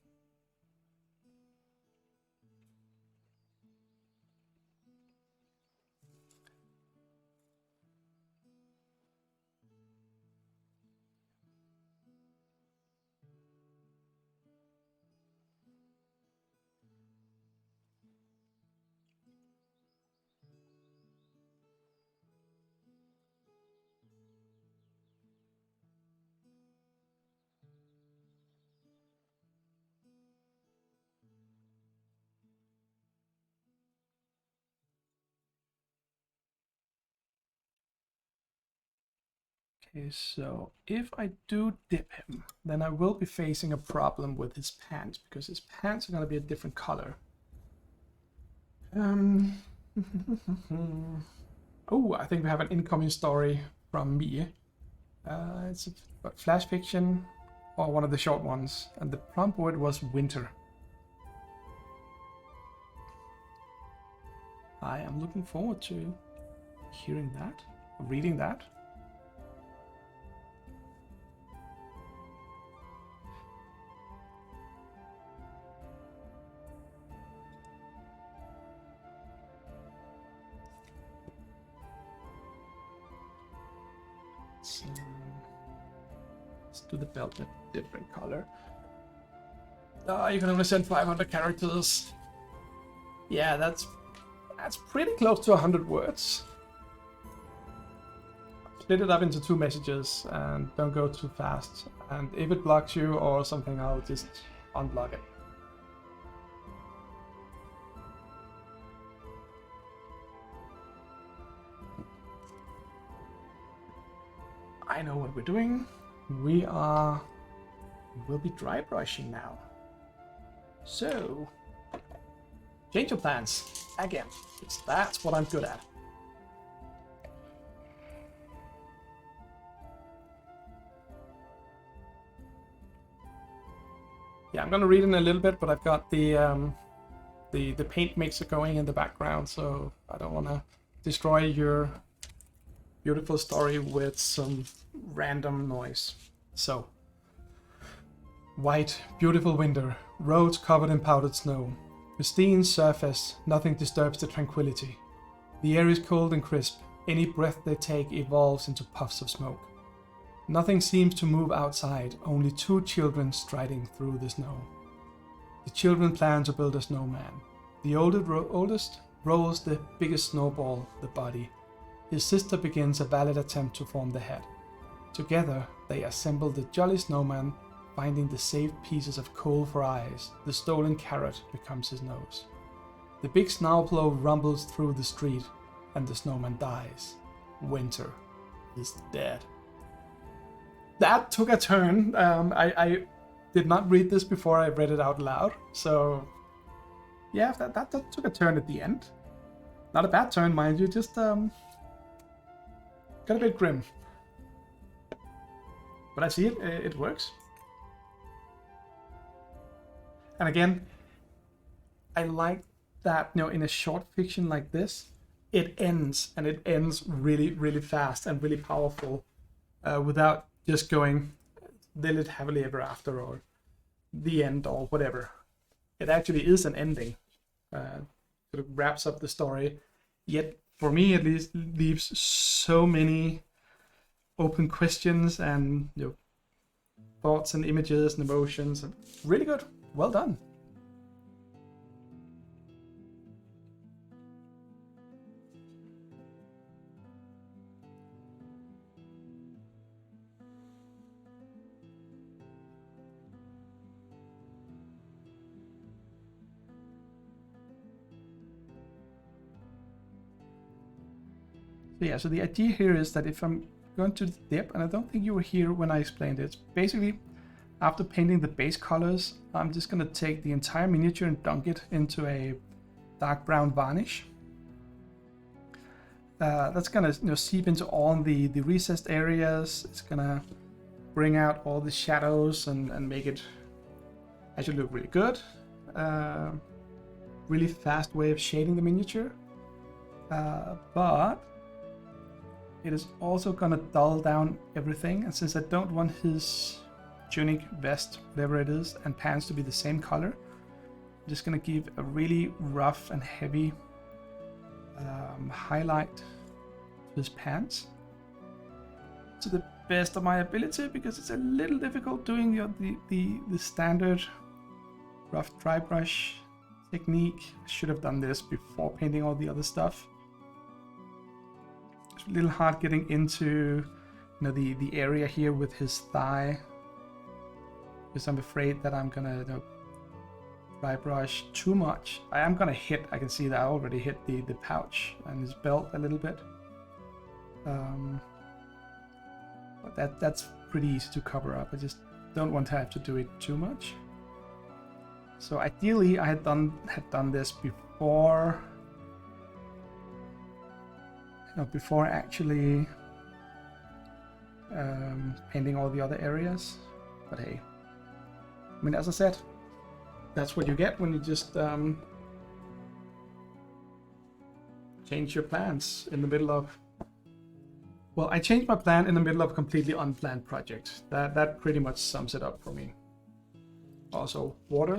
Okay, so if I do dip him, then I will be facing a problem with his pants, because his pants are going to be a different color. Oh, I think we have an incoming story from me. It's about flash fiction, or one of the short ones, and the prompt word was winter. I am looking forward to hearing that, reading that. Let's do the belt a different color. You can only send 500 characters. Yeah, that's pretty close to 100 words. Split it up into 2 messages and don't go too fast. And if it blocks you or something, I'll just unblock it. I know what we're doing. We'll be dry brushing now. So, change your plans again, because that's what I'm good at. Yeah, I'm gonna read in a little bit, but I've got the paint mixer going in the background, so I don't want to destroy your beautiful story with some random noise. So, white, beautiful winter, roads covered in powdered snow, pristine surface, nothing disturbs the tranquility. The air is cold and crisp. Any breath they take evolves into puffs of smoke. Nothing seems to move outside, only two children striding through the snow. The children plan to build a snowman. The oldest rolls the biggest snowball, the body. His sister begins a valid attempt to form the head. Together, they assemble the jolly snowman, finding the saved pieces of coal for eyes. The stolen carrot becomes his nose. The big snowplow rumbles through the street, and the snowman dies. Winter is dead. That took a turn. I did not read this before I read it out loud, so yeah, that took a turn at the end. Not a bad turn, mind you, just got a bit grim. But I see it works. And again, I like that, in a short fiction like this, it ends, and it ends really, really fast and really powerful, without just going, they lived happily ever after, or the end, or whatever. It actually is an ending. Sort of wraps up the story, yet for me at least leaves so many open questions and thoughts and images and emotions. Really good. Well done. So the idea here is that if I'm going to the dip, and I don't think you were here when I explained it, basically after painting the base colors, I'm just going to take the entire miniature and dunk it into a dark brown varnish. That's going to seep into all the recessed areas. It's going to bring out all the shadows and make it actually look really good. Really fast way of shading the miniature. But it is also gonna dull down everything, and since I don't want his tunic, vest, whatever it is, and pants to be the same color, I'm just gonna give a really rough and heavy highlight to his pants to the best of my ability, because it's a little difficult doing the standard rough dry brush technique. I should have done this before painting all the other stuff. It's a little hard getting into the area here with his thigh, because I'm afraid that I'm gonna dry brush too much. I am gonna hit, I can see that I already hit the pouch and his belt a little bit. But that's pretty easy to cover up. I just don't want to have to do it too much. So ideally I had done this before before actually painting all the other areas. But hey, I mean, as I said, that's what you get when you just change your plans in the middle of... Well, I changed my plan in the middle of a completely unplanned project. That pretty much sums it up for me. Also, water.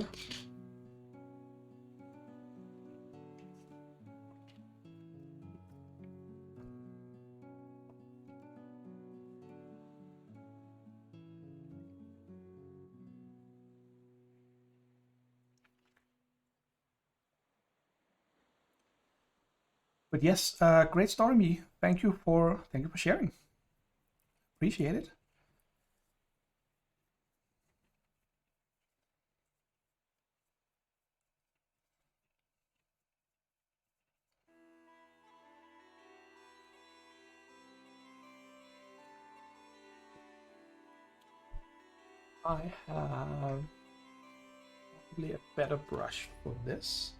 But yes, great story, me. Thank you for sharing. Appreciate it. I have probably a better brush for this.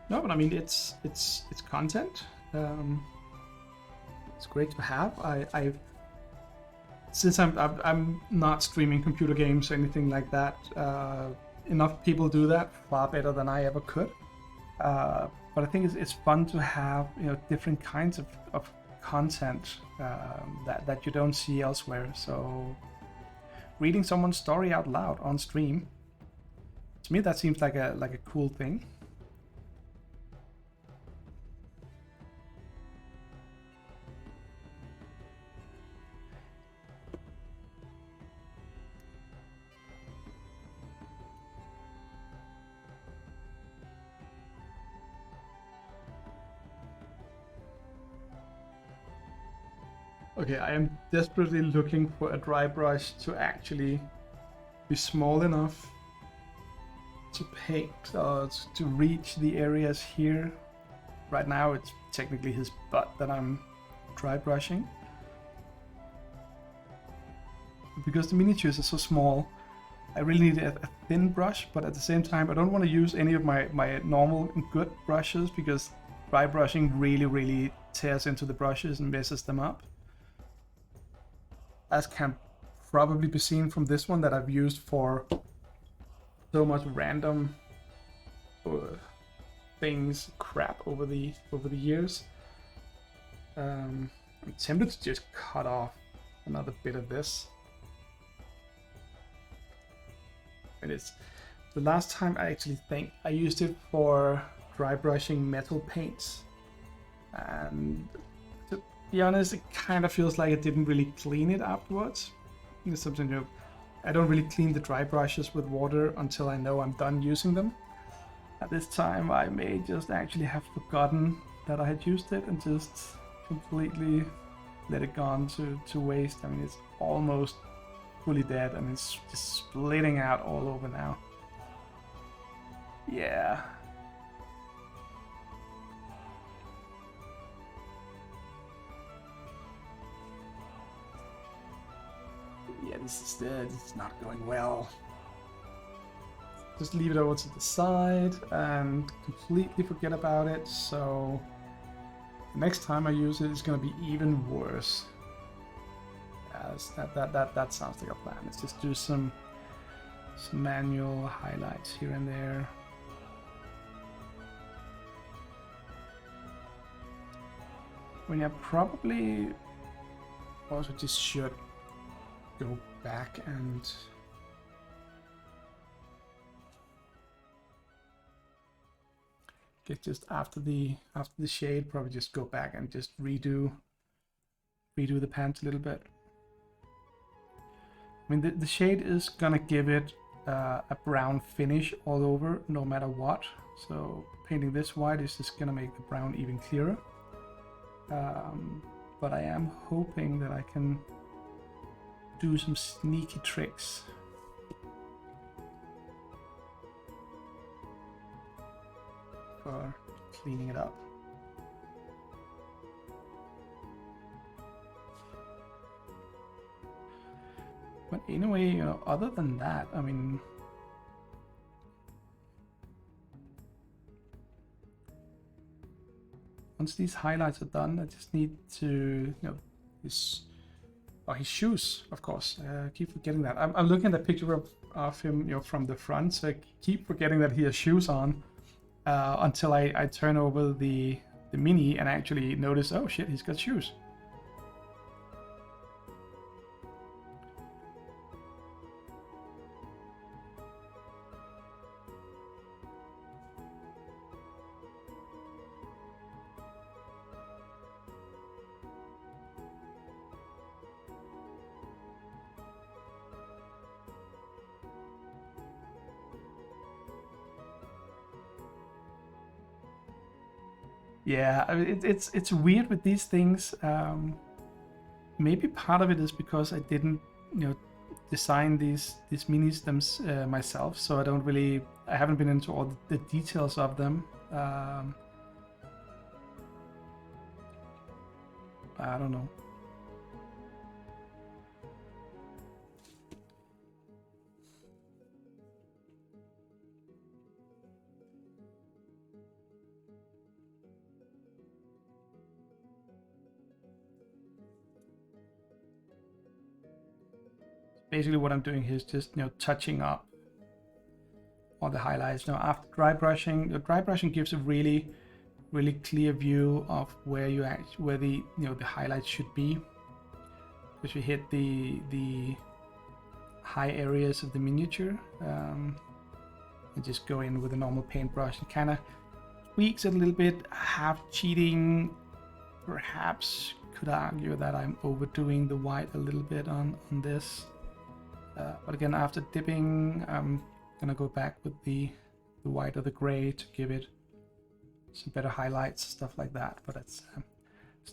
No, but I mean it's content. It's great to have. Since I'm not streaming computer games or anything like that. Enough people do that far better than I ever could. But I think it's fun to have different kinds of content that you don't see elsewhere. So reading someone's story out loud on stream, to me that seems like a cool thing. Okay, I am desperately looking for a dry brush to actually be small enough to paint or to reach the areas here. Right now it's technically his butt that I'm dry brushing. Because the miniatures are so small, I really need a thin brush, but at the same time I don't want to use any of my normal good brushes because dry brushing really tears into the brushes and messes them up. As can probably be seen from this one that I've used for so much random crap over the years. I'm tempted to just cut off another bit of this. And it's the last time I actually think I used it for dry brushing metal paints, and to be honest, it kind of feels like it didn't really clean it afterwards. It's something I don't really clean the dry brushes with water until I know I'm done using them. At this time I may just actually have forgotten that I had used it and just completely let it gone to waste. I mean, it's almost fully dead and it's just splitting out all over now. Yeah. Yeah, this is not going well. Just leave it over to the side and completely forget about it. So the next time I use it, it's gonna be even worse. Yes, that sounds like a plan. Let's just do some manual highlights here and there. I mean, I probably also just should go back and get just after the shade, probably just go back and just redo the pants a little bit. I mean, the shade is gonna give it a brown finish all over, no matter what. So painting this white is just gonna make the brown even clearer. But I am hoping that I can do some sneaky tricks. For cleaning it up. But in a way, other than that, I mean, once these highlights are done, I just need to, his shoes, of course. I keep forgetting that. I'm looking at the picture of him, from the front, so I keep forgetting that he has shoes on until I turn over the mini and actually notice, oh shit, he's got shoes. Yeah, I mean, it's weird with these things. Maybe part of it is because I didn't, design these minis myself, so I haven't been into all the details of them. I don't know. basically what I'm doing here is just, you know, touching up all the highlights. Now after dry brushing, the dry brushing gives a really clear view of where you actually, where the, you know, the highlights should be. Because you hit the high areas of the miniature, and just go in with a normal paintbrush and kind of tweaks it a little bit, half cheating. Perhaps could argue that I'm overdoing the white a little bit on this. But again, after dipping, I'm gonna go back with the white or the gray to give it some better highlights, stuff like that. But it's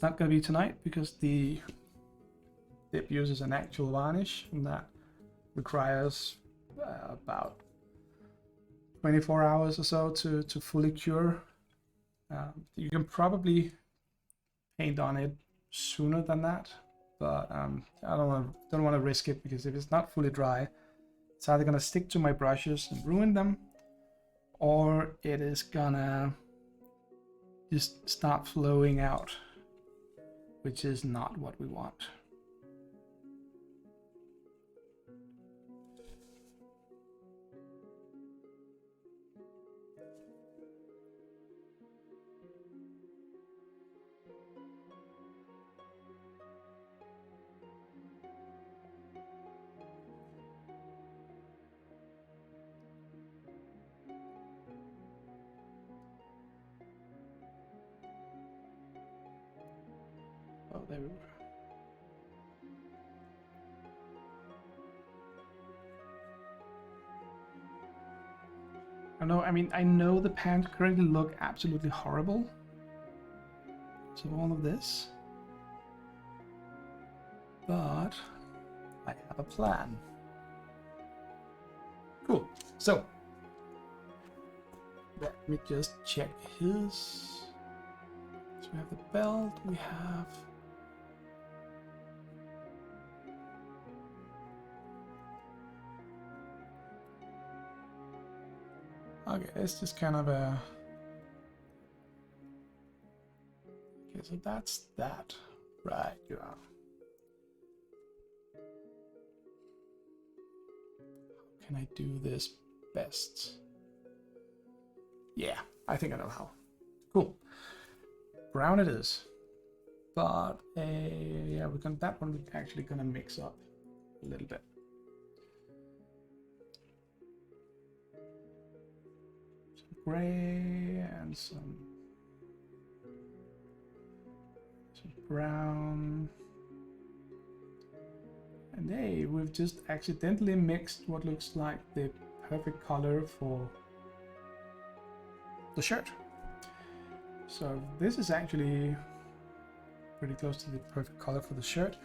not gonna be tonight because the dip uses an actual varnish, and that requires about 24 hours or so to fully cure. You can probably paint on it sooner than that, but I don't want to risk it, because if it's not fully dry, it's either gonna stick to my brushes and ruin them, or it is gonna just start flowing out, which is not what we want. Oh, there we go. I mean, I know the pants currently look absolutely horrible. So all of this, but I have a plan. Cool. So let me just check his. So we have the belt. We have. Okay, it's just kind of a. Okay, so that's that. Right, you are. How can I do this best? Yeah, I think I know how. Cool. Brown it is. But yeah, that one we're actually gonna mix up a little bit. Gray and some brown, and hey, we've just accidentally mixed what looks like the perfect color for the shirt. So this is actually pretty close to the perfect color for the shirt.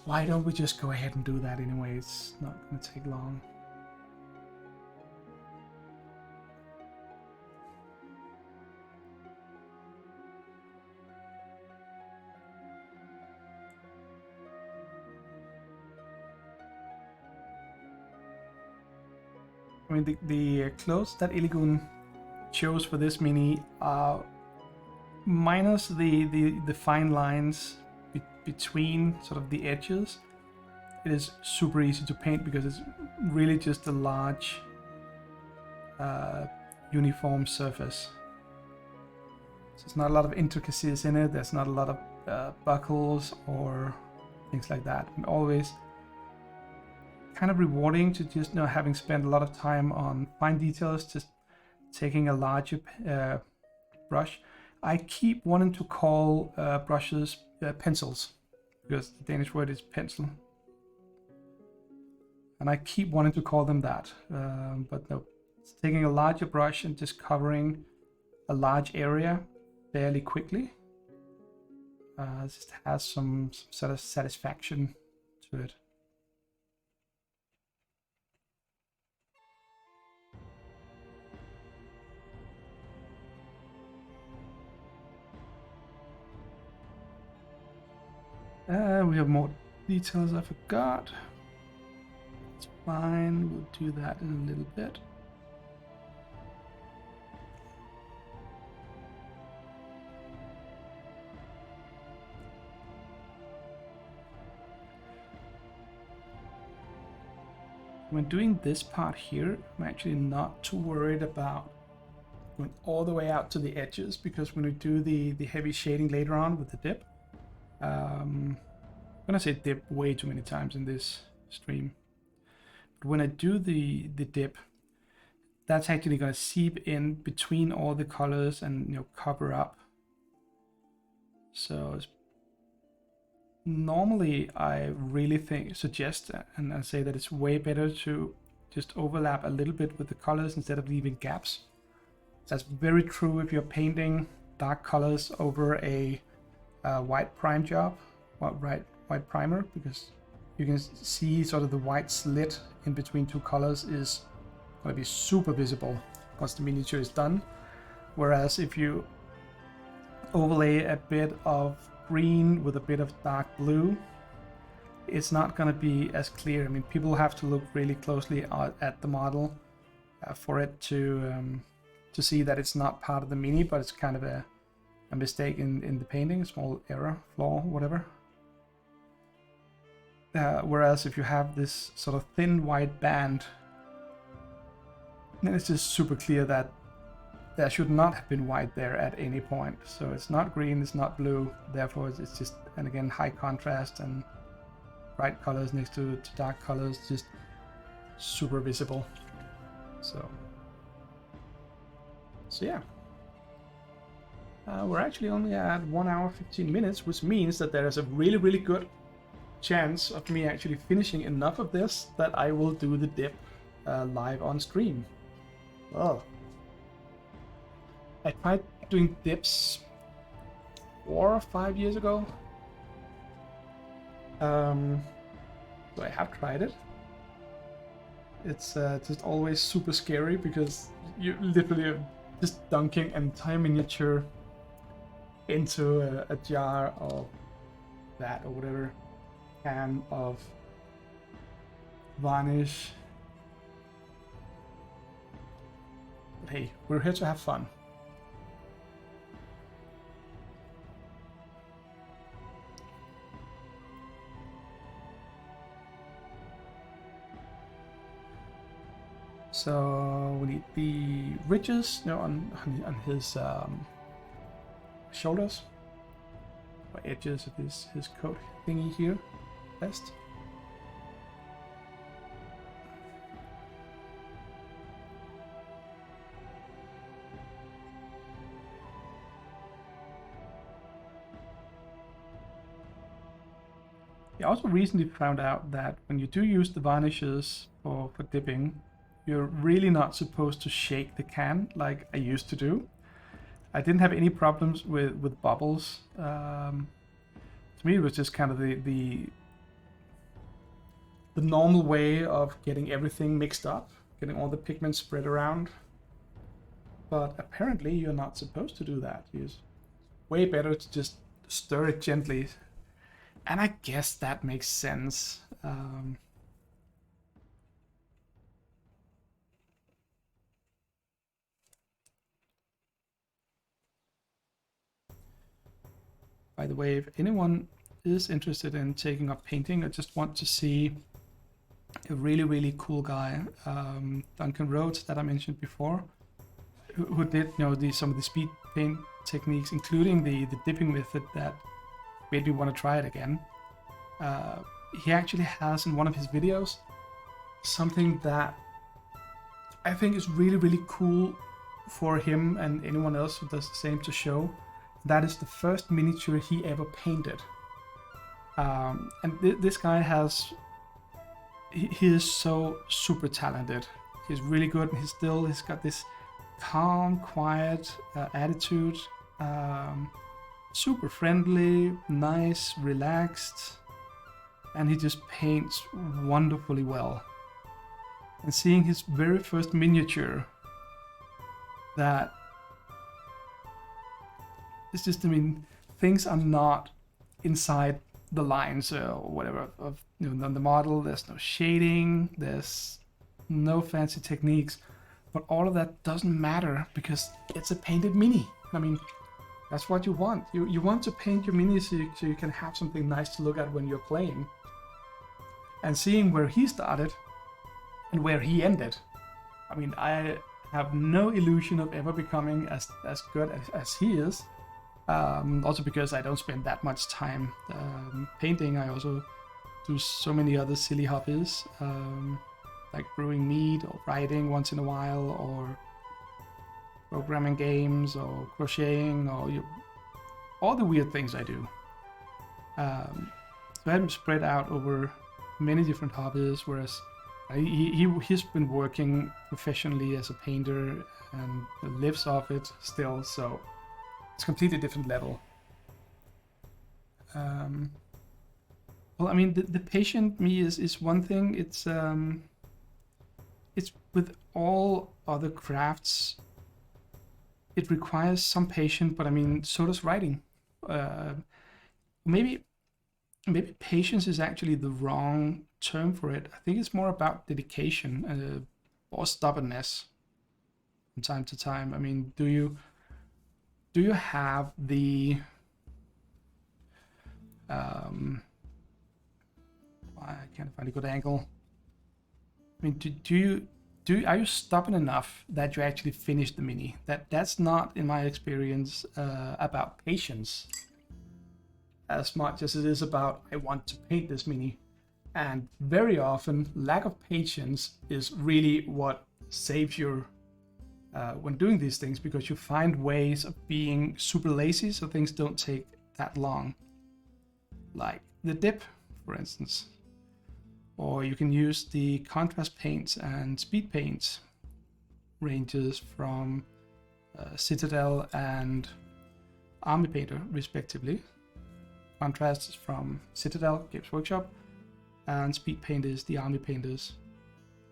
Why don't we just go ahead and do that anyway? It's not going to take long. I mean, the clothes that Eligoon chose for this mini are minus the fine lines between sort of the edges. It is super easy to paint because it's really just a large uniform surface. So there's not a lot of intricacies in it. There's not a lot of buckles or things like that. And always kind of rewarding to just, you know, having spent a lot of time on fine details, just taking a larger brush. I keep wanting to call brushes pencils, because the Danish word is pencil, and I keep wanting to call them that, but no, it's taking a larger brush and just covering a large area fairly quickly. It just has some sort of satisfaction to it. We have more details I forgot. It's fine, we'll do that in a little bit. when doing this part here, I'm actually not too worried about going all the way out to the edges, because when we do the heavy shading later on with the dip, I'm gonna say dip way too many times in this stream. But when I do the dip, that's actually gonna seep in between all the colors and, you know, cover up. So normally I really suggest and say that it's way better to just overlap a little bit with the colors instead of leaving gaps. That's very true if you're painting dark colors over a white prime job, white primer, because you can see sort of the white slit in between two colors is going to be super visible once the miniature is done. Whereas if you overlay a bit of green with a bit of dark blue, it's not going to be as clear. I mean, people have to look really closely at the model for it to see that it's not part of the mini, but it's kind of a mistake in the painting, a small error, flaw, whatever. Whereas if you have this sort of thin white band, then it's just super clear that there should not have been white there at any point. So it's not green, it's not blue, therefore it's just, and again, high contrast and bright colors next to dark colors, just super visible. So yeah. We're actually only at 1 hour 15 minutes, which means that there is a really good chance of me actually finishing enough of this that I will do the dip live on stream. Oh, I tried doing dips 4 or 5 years ago. So I have tried it. It's just always super scary because you literally are just dunking an entire miniature into a jar of that or whatever, can of varnish. But hey, we're here to have fun. So we need the ridges, you know, on his shoulders, or edges of his coat thingy here, best. I also recently found out that when you do use the varnishes for dipping, you're really not supposed to shake the can like I used to do. I didn't have any problems with bubbles. To me, it was just kind of the normal way of getting everything mixed up, getting all the pigments spread around. But apparently you're not supposed to do that. It's way better to just stir it gently. And I guess that makes sense. By the way, if anyone is interested in taking up painting or just want to see a really cool guy, Duncan Rhodes that I mentioned before, who did, you know, some of the speed paint techniques, including the dipping method that made me want to try it again. He actually has in one of his videos something that I think is really cool for him and anyone else who does the same to show. That is the first miniature he ever painted. And this guy he is so super talented. He's really good, and he's got this calm, quiet attitude. Super friendly, nice, relaxed, and he just paints wonderfully well. And seeing his very first miniature, that it's just, I mean, things are not inside the lines or whatever of, you know, on the model. There's no shading, there's no fancy techniques, but all of that doesn't matter because it's a painted mini. I mean, that's what you want. You want to paint your mini so you can have something nice to look at when you're playing. And seeing where he started, and where he ended. I mean, I have no illusion of ever becoming as good as he is. Also because I don't spend that much time painting. I also do so many other silly hobbies, like brewing mead or writing once in a while, or programming games, or crocheting, or all the weird things I do. So I'm spread out over many different hobbies, whereas he's been working professionally as a painter and lives off it still, so it's a completely different level. Well, I mean, the patient me is one thing. It's with all other crafts, it requires some patience, but I mean, so does writing. Maybe patience is actually the wrong term for it. I think it's more about dedication or stubbornness from time to time. I mean, do you have the I can't find a good angle. I mean, are you stubborn enough that you actually finish the mini? That's not, in my experience, about patience as much as it is about I want to paint this mini. And very often, lack of patience is really what saves you when doing these things, because you find ways of being super lazy so things don't take that long. Like the dip, for instance. Or you can use the contrast paints and speed paints ranges from Citadel and Army Painter, respectively. Contrast is from Citadel, Games Workshop, and speed paint is the Army Painters.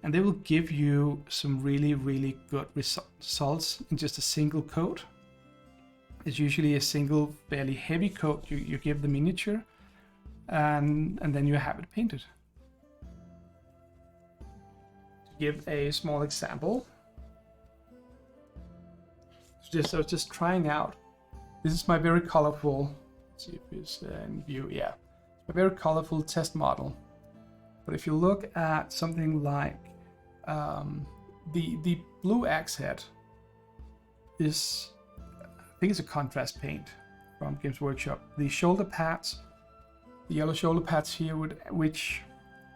And they will give you some really, really good results in just a single coat. It's usually a single, fairly heavy coat you give the miniature, and then you have it painted. To give a small example, so just trying out. This is my very colorful. Let's see if it's in view. Yeah, it's a very colorful test model. But if you look at something like the blue axe head is, I think it's a contrast paint from Games Workshop. The shoulder pads, the yellow shoulder pads here, which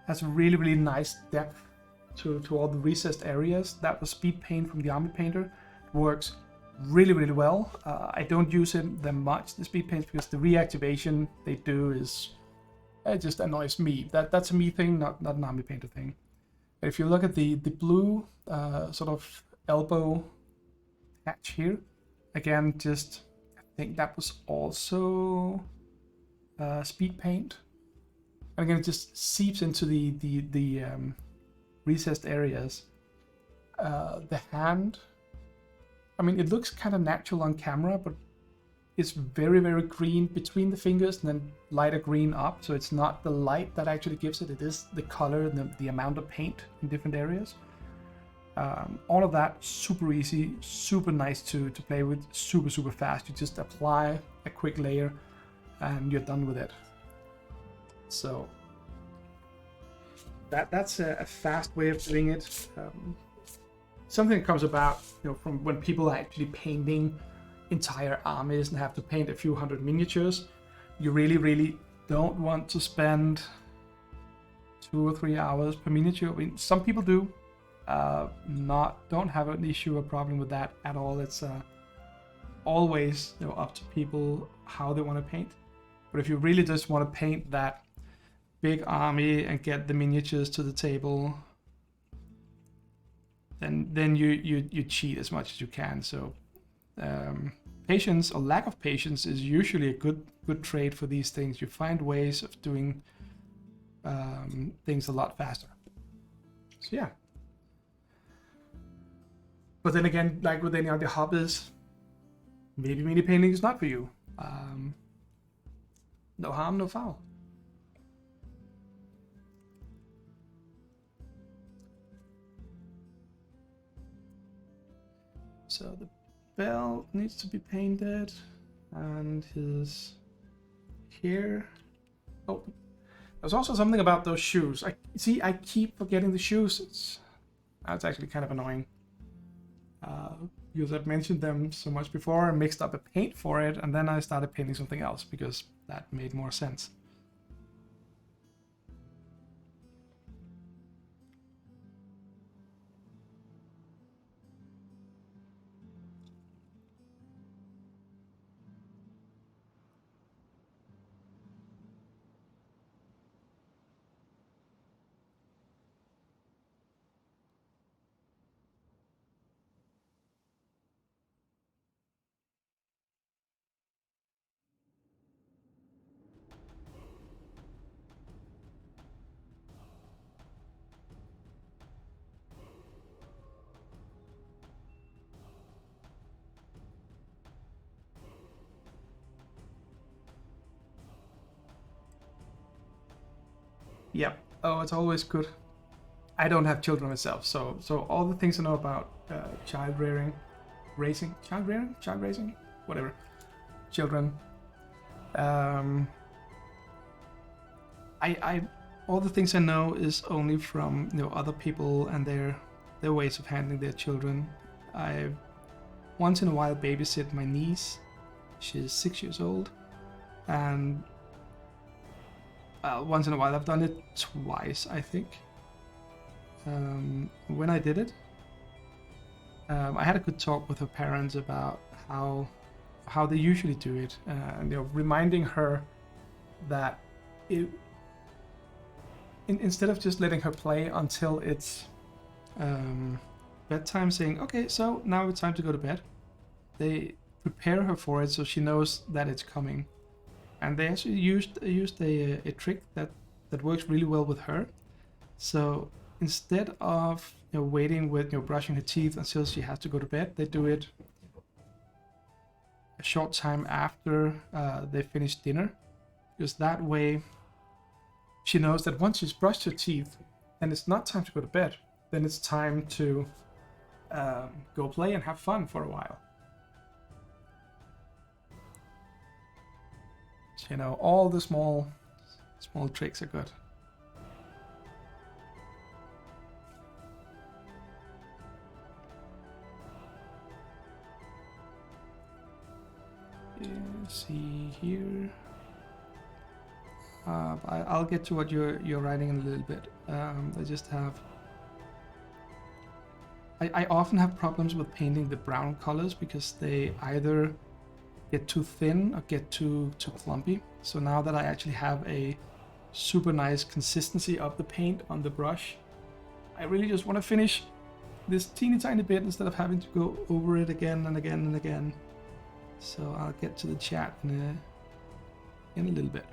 has a really, really nice depth to all the recessed areas. That was speed paint from the Army Painter. It works really, really well. I don't use them much, the speed paints, because the reactivation they do is it just annoys me. That's a me thing, not an Army Painter thing. But if you look at the blue sort of elbow patch here, again, just I think that was also speed paint. And again, it just seeps into the recessed areas. The hand, I mean, it looks kind of natural on camera, but it's very, very green between the fingers and then lighter green up. So it's not the light that actually gives it. It is the color and the amount of paint in different areas. All of that super easy, super nice to play with, super, super fast. You just apply a quick layer and you're done with it. So that's a fast way of doing it. Something that comes about, from when people are actually painting entire armies and have to paint a few hundred miniatures. You really, really don't want to spend 2 or 3 hours per miniature. I mean, some people do. Don't have an issue or problem with that at all. It's always up to people how they want to paint. But if you really just want to paint that big army and get the miniatures to the table, then you cheat as much as you can. So patience or lack of patience is usually a good trade for these things. You find ways of doing things a lot faster. So yeah. But then again, like with any other hobbies, maybe mini painting is not for you. No harm, no foul. So the belt needs to be painted, and his here. Oh, there's also something about those shoes. I keep forgetting the shoes. That's actually kind of annoying. Because I've mentioned them so much before and mixed up a paint for it, and then I started painting something else because that made more sense. Yep. Oh, it's always good. I don't have children myself, so all the things I know about child rearing, child raising, whatever, children. I all the things I know is only from other people and their ways of handling their children. I once in a while babysit my niece. She's 6 years old, and once in a while I've done it twice, I think. When I did it, I had a good talk with her parents about how they usually do it, and reminding her that instead of just letting her play until it's bedtime, saying, okay, so now it's time to go to bed, they prepare her for it so she knows that it's coming. And they actually used a trick that works really well with her. So instead of waiting with brushing her teeth until she has to go to bed, they do it a short time after they finish dinner, because that way she knows that once she's brushed her teeth, then it's not time to go to bed. Then it's time to go play and have fun for a while. So, all the small tricks are good. Let's see here. I'll get to what you're writing in a little bit. I just have. I often have problems with painting the brown colors because they either get too thin or get too clumpy. So now that I actually have a super nice consistency of the paint on the brush, I really just want to finish this teeny tiny bit instead of having to go over it again and again and again. So I'll get to the chat in a little bit.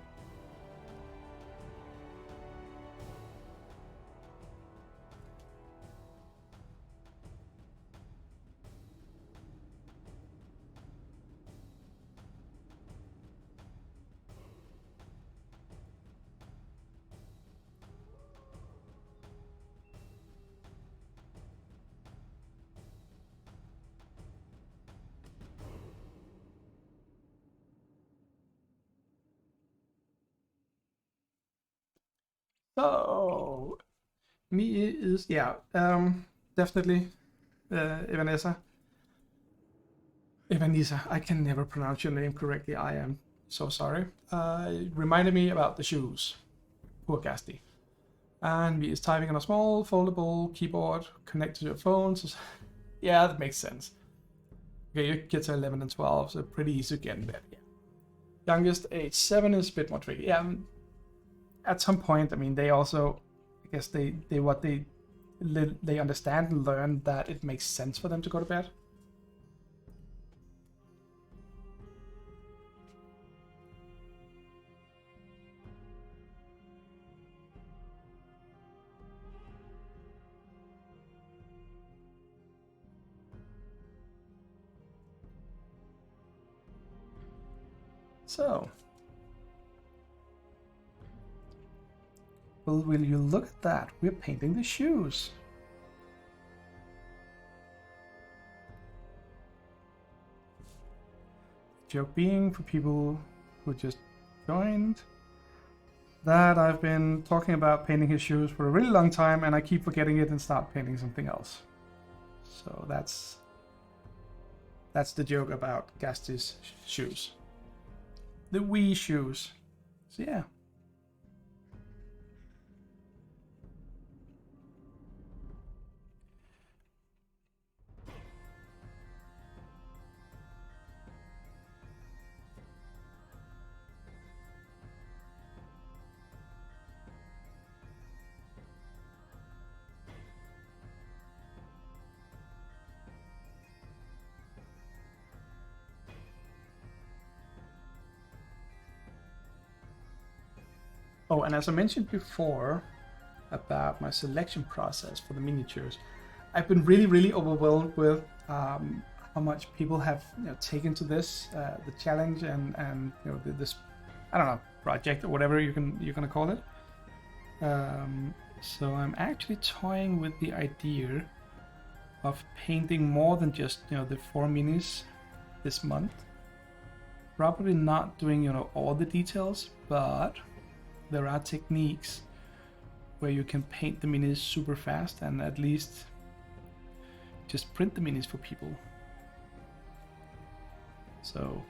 So me is definitely Evanessa. I can never pronounce your name correctly. I am so sorry. It reminded me about the shoes. Poor Gasti. And me is typing on a small foldable keyboard connected to your phone. So yeah, that makes sense. Okay, your kids are 11 and 12, so pretty easy to get in bed. Yeah. Youngest, age 7, is a bit more tricky. Yeah, at some point, I mean, they also, I guess they understand and learn that it makes sense for them to go to bed. So, well, will you look at that? We're painting the shoes. Joke being, for people who just joined, that I've been talking about painting his shoes for a really long time, and I keep forgetting it and start painting something else. So that's the joke about Gasti's shoes. The Wii shoes. So yeah. Oh, and as I mentioned before about my selection process for the miniatures, I've been really overwhelmed with how much people have taken to this the challenge and this, I don't know, project or whatever you're gonna call it. So I'm actually toying with the idea of painting more than just the 4 minis this month. Probably not doing all the details, but there are techniques where you can paint the minis super fast and at least just print the minis for people. So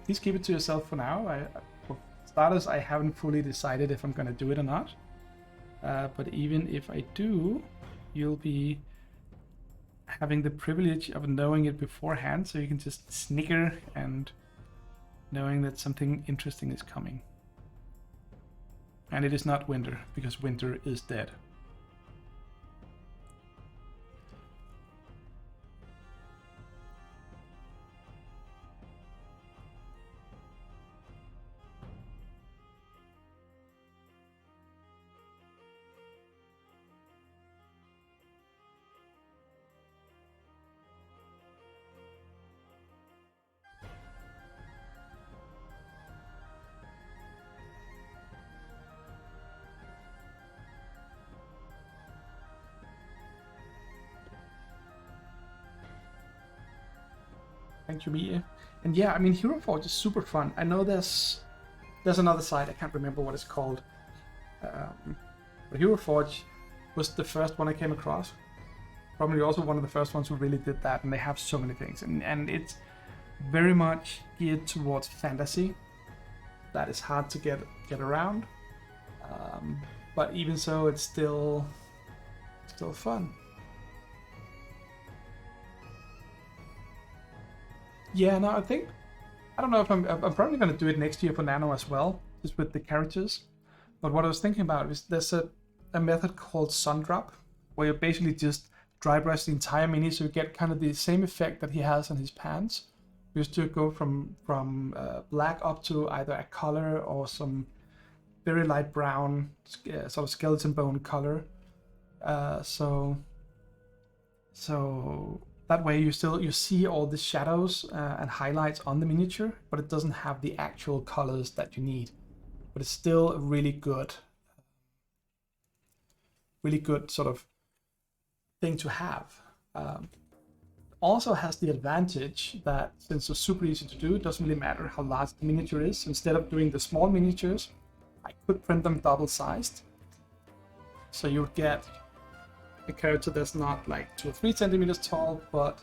please keep it to yourself for now. For starters, I haven't fully decided if I'm gonna do it or not. But even if I do, you'll be having the privilege of knowing it beforehand, so you can just snicker and knowing that something interesting is coming. And it is not winter, because winter is dead. Thank you, Mia. And yeah, I mean, Hero Forge is super fun. I know there's another site, I can't remember what it's called. But Hero Forge was the first one I came across. Probably also one of the first ones who really did that, and they have so many things. And it's very much geared towards fantasy. That is hard to get around. But even so, it's still fun. Yeah, no, I don't know if I'm probably going to do it next year for Nano as well, just with the characters. But what I was thinking about is there's a method called Sun Drop, where you basically just dry brush the entire mini, so you get kind of the same effect that he has on his pants. You just to go from black up to either a color or some very light brown, sort of skeleton bone color. So that way you see all the shadows and highlights on the miniature, but it doesn't have the actual colors that you need. But it's still a really good sort of thing to have. Also has the advantage that since it's super easy to do, it doesn't really matter how large the miniature is. Instead of doing the small miniatures, I could print them double-sized. So you would get a character that's not like 2 or 3 centimeters tall, but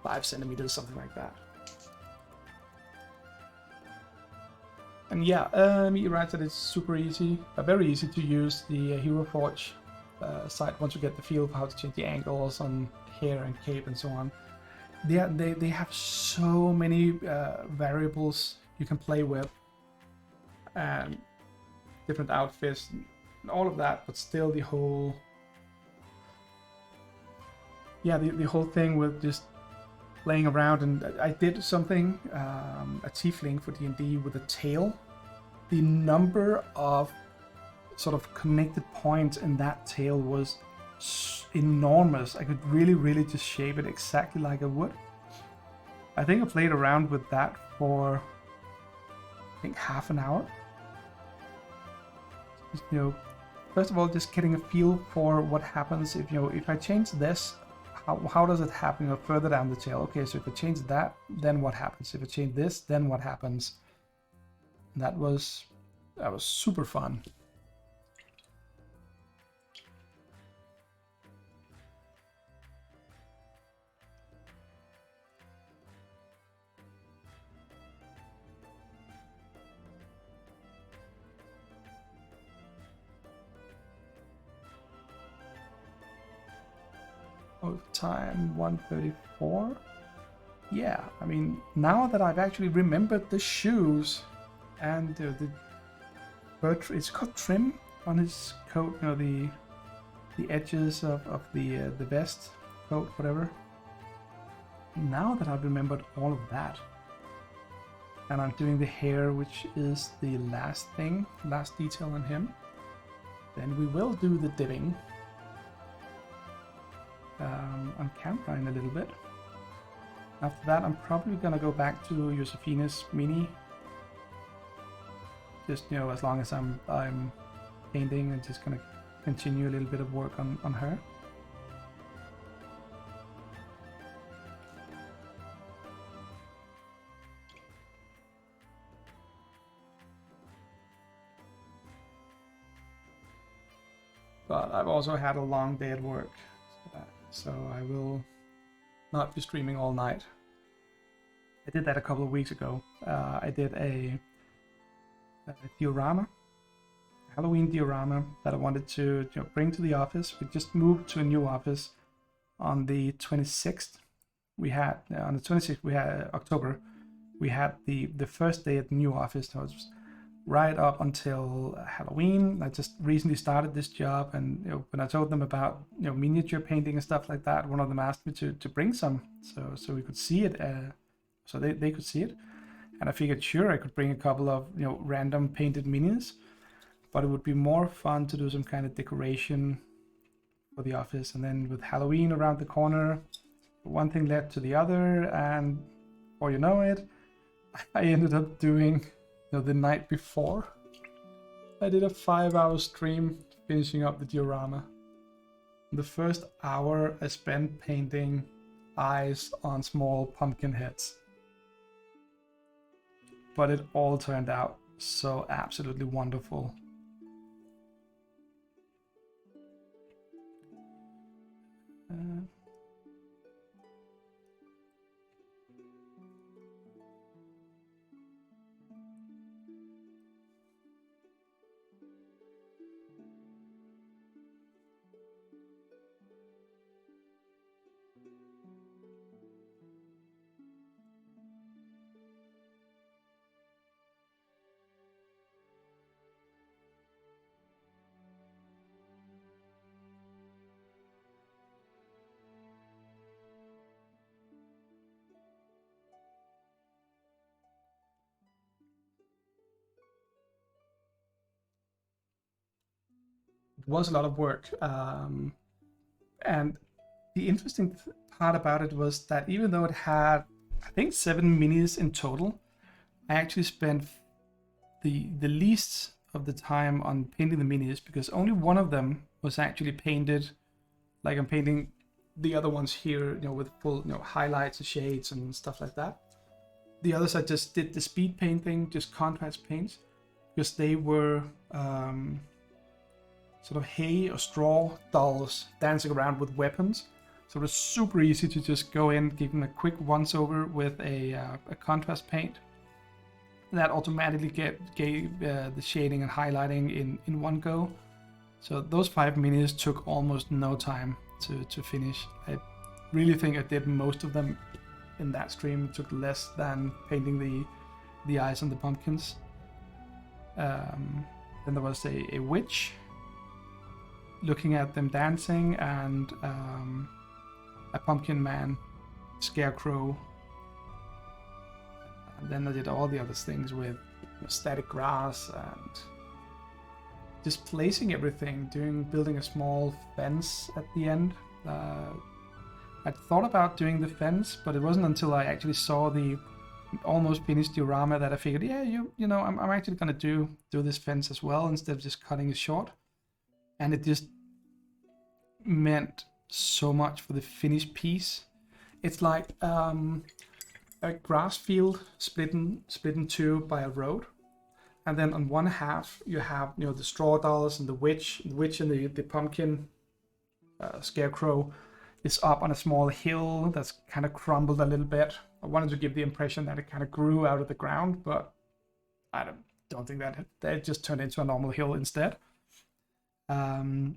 5 centimeters, something like that. And yeah, he writes that it's super easy, very easy to use the Hero Forge site once you get the feel for how to change the angles on hair and cape and so on. They have so many variables you can play with, and different outfits and all of that, but still the whole the whole thing with just playing around. And I did something, a tiefling for D&D with a tail. The number of sort of connected points in that tail was enormous. I could really just shape it exactly like I would. I think I played around with that for half an hour. First of all, just getting a feel for what happens if I change this. How does it happen further down the tail? Okay, so if I change that, then what happens? If I change this, then what happens? And that was That was super fun. Time 134. Yeah, I mean, now that I've actually remembered the shoes and the it's got trim on his coat, you know, the edges of the vest, coat, whatever. Now that I've remembered all of that, and I'm doing the hair, which is the last detail on him, then we will do the dipping on camera in a little bit. After that, I'm probably gonna go back to Josefina's mini. Just, you know, as long as I'm painting, and just gonna continue a little bit of work on her. But I've also had a long day at work, so I will not be streaming all night. I did that a couple of weeks ago. I did a diorama, Halloween diorama that I wanted to, you know, bring to the office. We just moved to a new office on the 26th. We had on the 26th we had October. We had the first day at the new office. So it was right up until Halloween. I just recently started this job, and you know, when I told them about, you know, miniature painting and stuff like that, one of them asked me to bring some, so we could see it, so they could see it, and I figured sure I could bring a couple of, you know, random painted minis, but it would be more fun to do some kind of decoration for the office. And then with Halloween around the corner, one thing led to the other, and before you know it, I ended up doing, you know, the night before, I did a 5-hour stream finishing up the diorama. The first hour I spent painting eyes on small pumpkin heads. But it all turned out so absolutely wonderful. It was a lot of work, and the interesting part about it was that even though it had, I think, 7 minis in total, I actually spent the least of the time on painting the minis, because only one of them was actually painted like I'm painting the other ones here, you know, with full, you know, highlights and shades and stuff like that. The others I just did the speed painting, just contrast paints, because they were sort of hay or straw dolls dancing around with weapons. So it was super easy to just go in, give them a quick once over with a contrast paint. That automatically gave the shading and highlighting in one go. So those 5 minis took almost no time to finish. I really think I did most of them in that stream. It took less than painting the eyes on the pumpkins. Then there was a witch, looking at them dancing, and a pumpkin man, scarecrow. And then I did all the other things with, you know, static grass and just placing everything, building a small fence at the end. I thought about doing the fence, but it wasn't until I actually saw the almost finished diorama that I figured, yeah, you know, I'm actually gonna do this fence as well, instead of just cutting it short. And it just meant so much for the finished piece. It's like a grass field split in two by a road, And then on one half you have, you know, the straw dolls and the witch and the pumpkin scarecrow is up on a small hill that's kind of crumbled a little bit. I wanted to give the impression that it kind of grew out of the ground, but I don't think that it just turned into a normal hill instead. And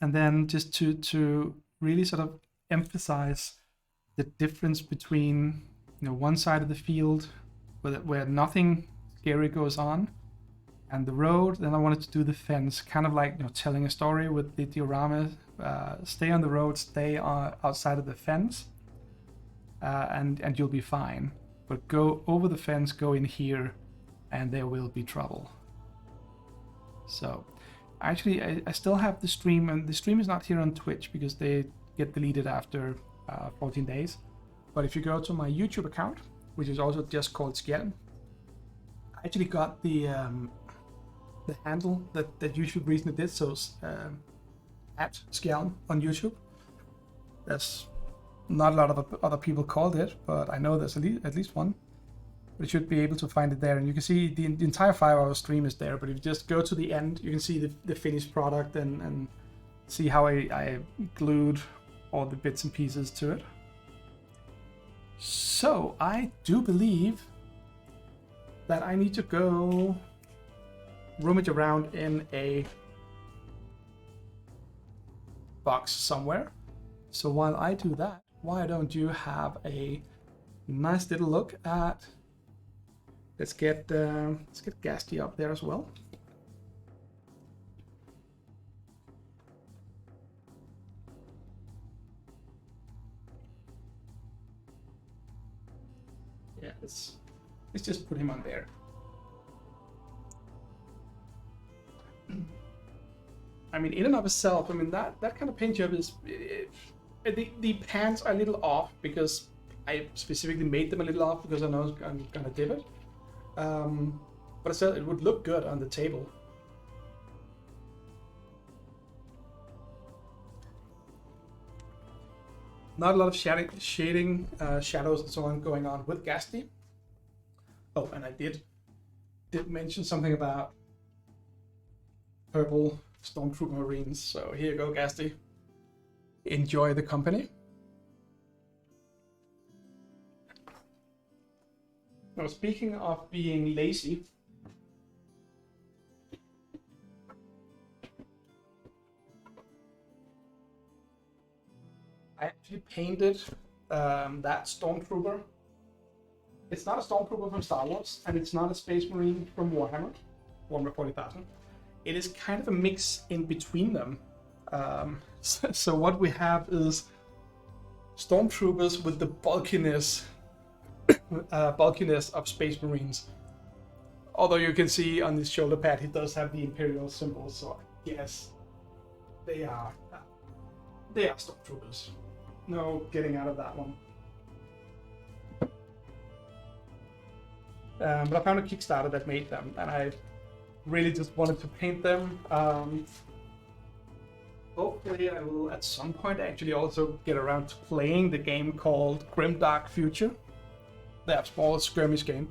then just to really sort of emphasize the difference between, you know, one side of the field where nothing scary goes on and the road, then I wanted to do the fence, kind of like, you know, telling a story with the diorama. Stay on the road, stay outside of the fence, and you'll be fine. But go over the fence, go in here, and there will be trouble. So actually I still have the stream, and the stream is not here on Twitch because they get deleted after 14 days. But if you go to my YouTube account, which is also just called Skjelm, I actually got the handle that YouTube recently did, so at Skjelm on YouTube. That's not a lot of other people called it, but I know there's at least one. But you should be able to find it there, and you can see the entire 5-hour stream is there. But if you just go to the end, you can see the finished product and see how I glued all the bits and pieces to it. So I do believe that I need to go rummage around in a box somewhere. So while I do that, why don't you have a nice little look at, let's get Gasti up there as well. Yeah, let's just put him on there. I mean, in and of itself, I mean, that kind of paint job is... the pants are a little off because I specifically made them a little off because I know I'm gonna dip it. But still, it would look good on the table. Not a lot of shading, shadows and so on going on with Gasti. Oh, and I did mention something about purple Stormtrooper Marines. So here you go, Gasti. Enjoy the company. Now, speaking of being lazy, I actually painted that Stormtrooper. It's not a Stormtrooper from Star Wars, and it's not a Space Marine from Warhammer 40,000. It is kind of a mix in between them. So what we have is Stormtroopers with the bulkiness of Space Marines. Although you can see on his shoulder pad he does have the Imperial symbol, so I guess they are Stormtroopers. No getting out of that one. But I found a Kickstarter that made them, and I really just wanted to paint them. Hopefully I will at some point actually also get around to playing the game called Grimdark Future. That small skirmish game.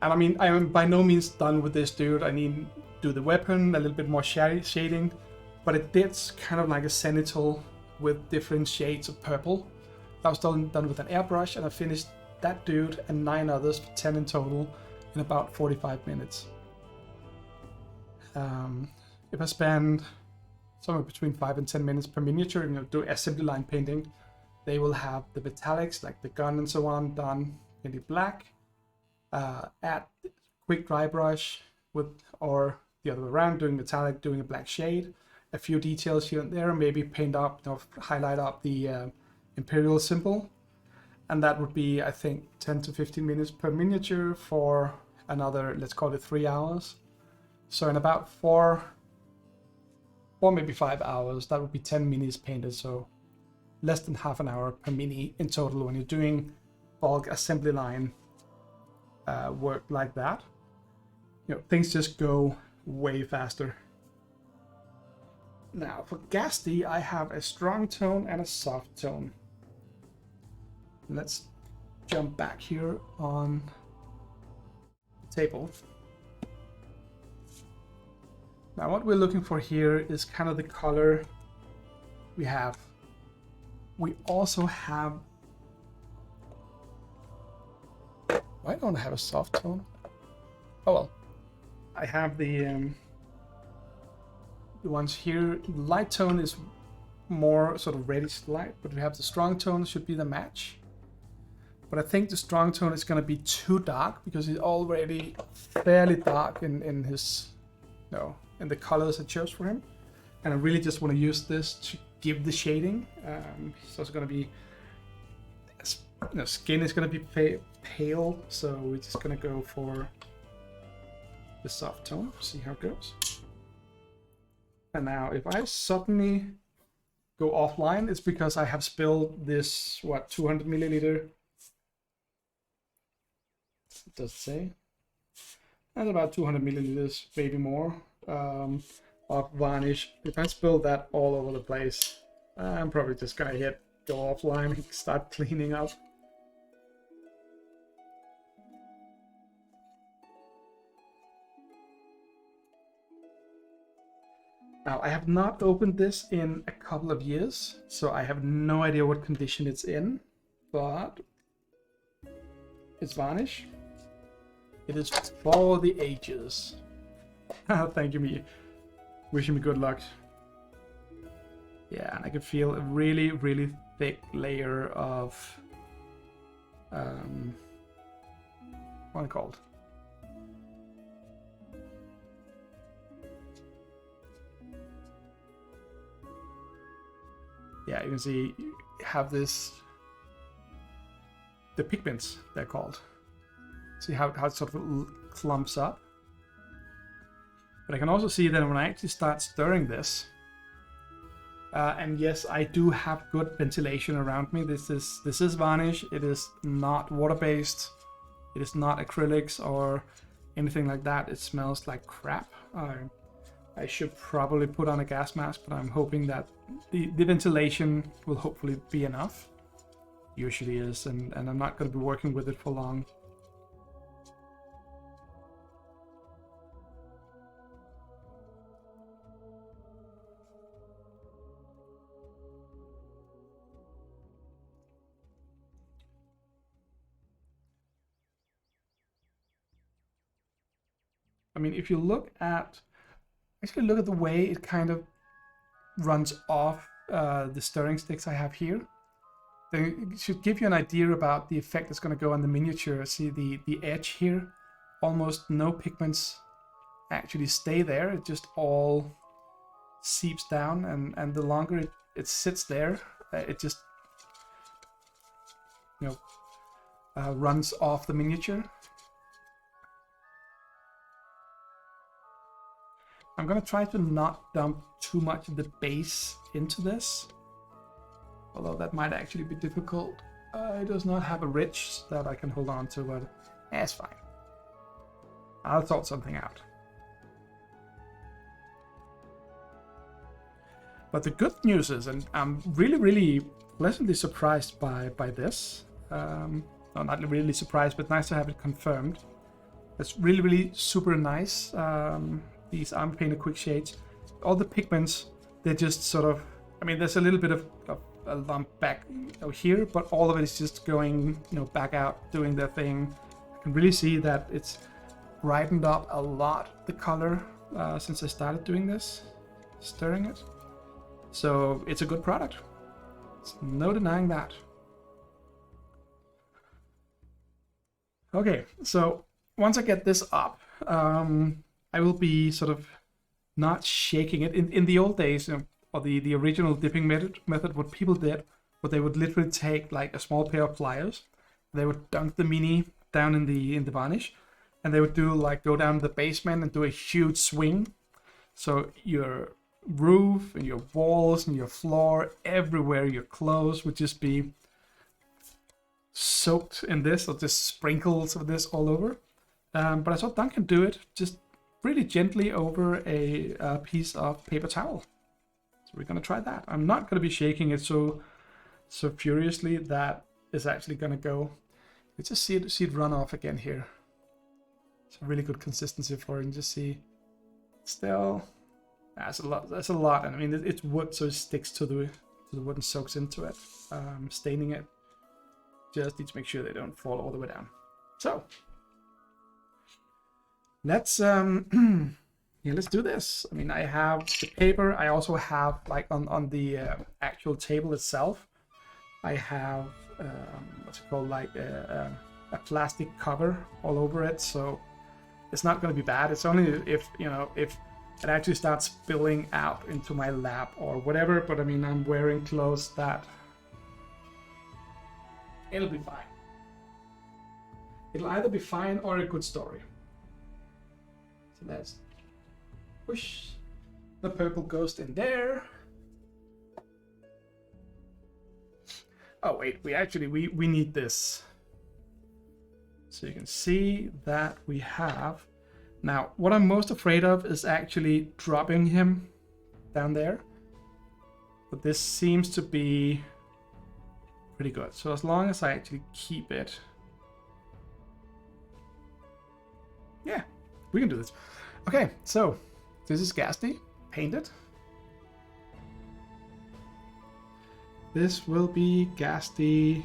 And I mean, I am by no means done with this, dude. I need to do the weapon, a little bit more shading, but it did kind of like a Sentinel with different shades of purple. That was done with an airbrush, and I finished that dude and 9 others, 10 in total, in about 45 minutes. If I spend somewhere between 5 and 10 minutes per miniature, you know, do assembly line painting, they will have the metallics like the gun and so on done in black. Add quick dry brush with, or the other way around, doing metallic, doing a black shade, a few details here and there, maybe paint up, you know, highlight up the Imperial symbol, and that would be, I think, 10 to 15 minutes per miniature for another, let's call it 3 hours. So in about 4 or maybe 5 hours, that would be 10 minis painted, so less than half an hour per mini in total when you're doing bulk assembly line work like that. You know, things just go way faster. Now for Gasti, I have a strong tone and a soft tone. Let's jump back here on the table. Now what we're looking for here is kind of the color we have. We also have... Why don't I have a soft tone? Oh well. I have the ones here. The light tone is more sort of reddish light, but we have the strong tone should be the match. But I think the strong tone is going to be too dark because he's already fairly dark in his, in the colors I chose for him. And I really just want to use this to give the shading. So it's going to be, skin is going to be pale, so we're just going to go for the soft tone, see how it goes. And now if I suddenly go offline, it's because I have spilled this, 200 milliliter. It does say. That's about 200 milliliters, maybe more, of varnish. If I spill that all over the place, I'm probably just gonna go offline and start cleaning up. Now, I have not opened this in a couple of years, so I have no idea what condition it's in, but it's varnish. It is for the ages. Thank you, me. Wishing me good luck. Yeah, and I can feel a really, really thick layer of what are they called? Yeah, you can see you have this, the pigments they're called. See how it sort of clumps up. But I can also see that when I actually start stirring this, and yes, I do have good ventilation around me. This is varnish. It is not water-based. It is not acrylics or anything like that. It smells like crap. I should probably put on a gas mask, but I'm hoping that the ventilation will hopefully be enough. Usually is, and I'm not going to be working with it for long. I mean, if you look at the way it kind of runs off the stirring sticks I have here, then it should give you an idea about the effect that's going to go on the miniature. See the edge here, almost no pigments actually stay there. It just all seeps down, and the longer it sits there, it just runs off the miniature. I'm gonna try to not dump too much of the base into this, although that might actually be difficult. It does not have a ridge that I can hold on to, but it's fine. I'll sort something out. But the good news is, and I'm really, really pleasantly surprised by this. No, not really surprised, but nice to have it confirmed. It's really, really super nice. These arm painted quick shades, all the pigments, they're just sort of, I mean, there's a little bit of a lump back here, but all of it is just going, back out, doing their thing. I can really see that it's brightened up a lot, the color, since I started doing this, stirring it. So it's a good product. There's no denying that. Okay, so once I get this up, I will be sort of not shaking it. In the old days, or the original dipping method, what people did, they would literally take like a small pair of pliers, they would dunk the mini down in the varnish, and they would go down to the basement and do a huge swing. So your roof and your walls and your floor, everywhere, your clothes would just be soaked in this, or just sprinkles of this all over. But I saw Duncan do it just really gently over a piece of paper towel. So we're gonna try that. I'm not gonna be shaking it so furiously that is actually gonna go. Let's just see it run off again here. It's a really good consistency for it. You just see still that's a lot. That's a lot, and I mean it's wood, so it sticks to the wood and soaks into it. Staining it, just need to make sure they don't fall all the way down. So let's yeah, let's do this. I mean, I have the paper. I also have, like, on the actual table itself, I have what's it called, like a plastic cover all over it, so it's not going to be bad. It's only if, you know, if it actually starts spilling out into my lap or whatever. But I mean, I'm wearing clothes that it'll be fine. It'll either be fine or a good story. So let's push the purple ghost in there. Oh wait, we need this. So you can see that we have. Now, what I'm most afraid of is actually dropping him down there. But this seems to be pretty good. So as long as I actually keep it. Yeah, we can do this. Okay, so this is Gasti, painted. This will be Gasti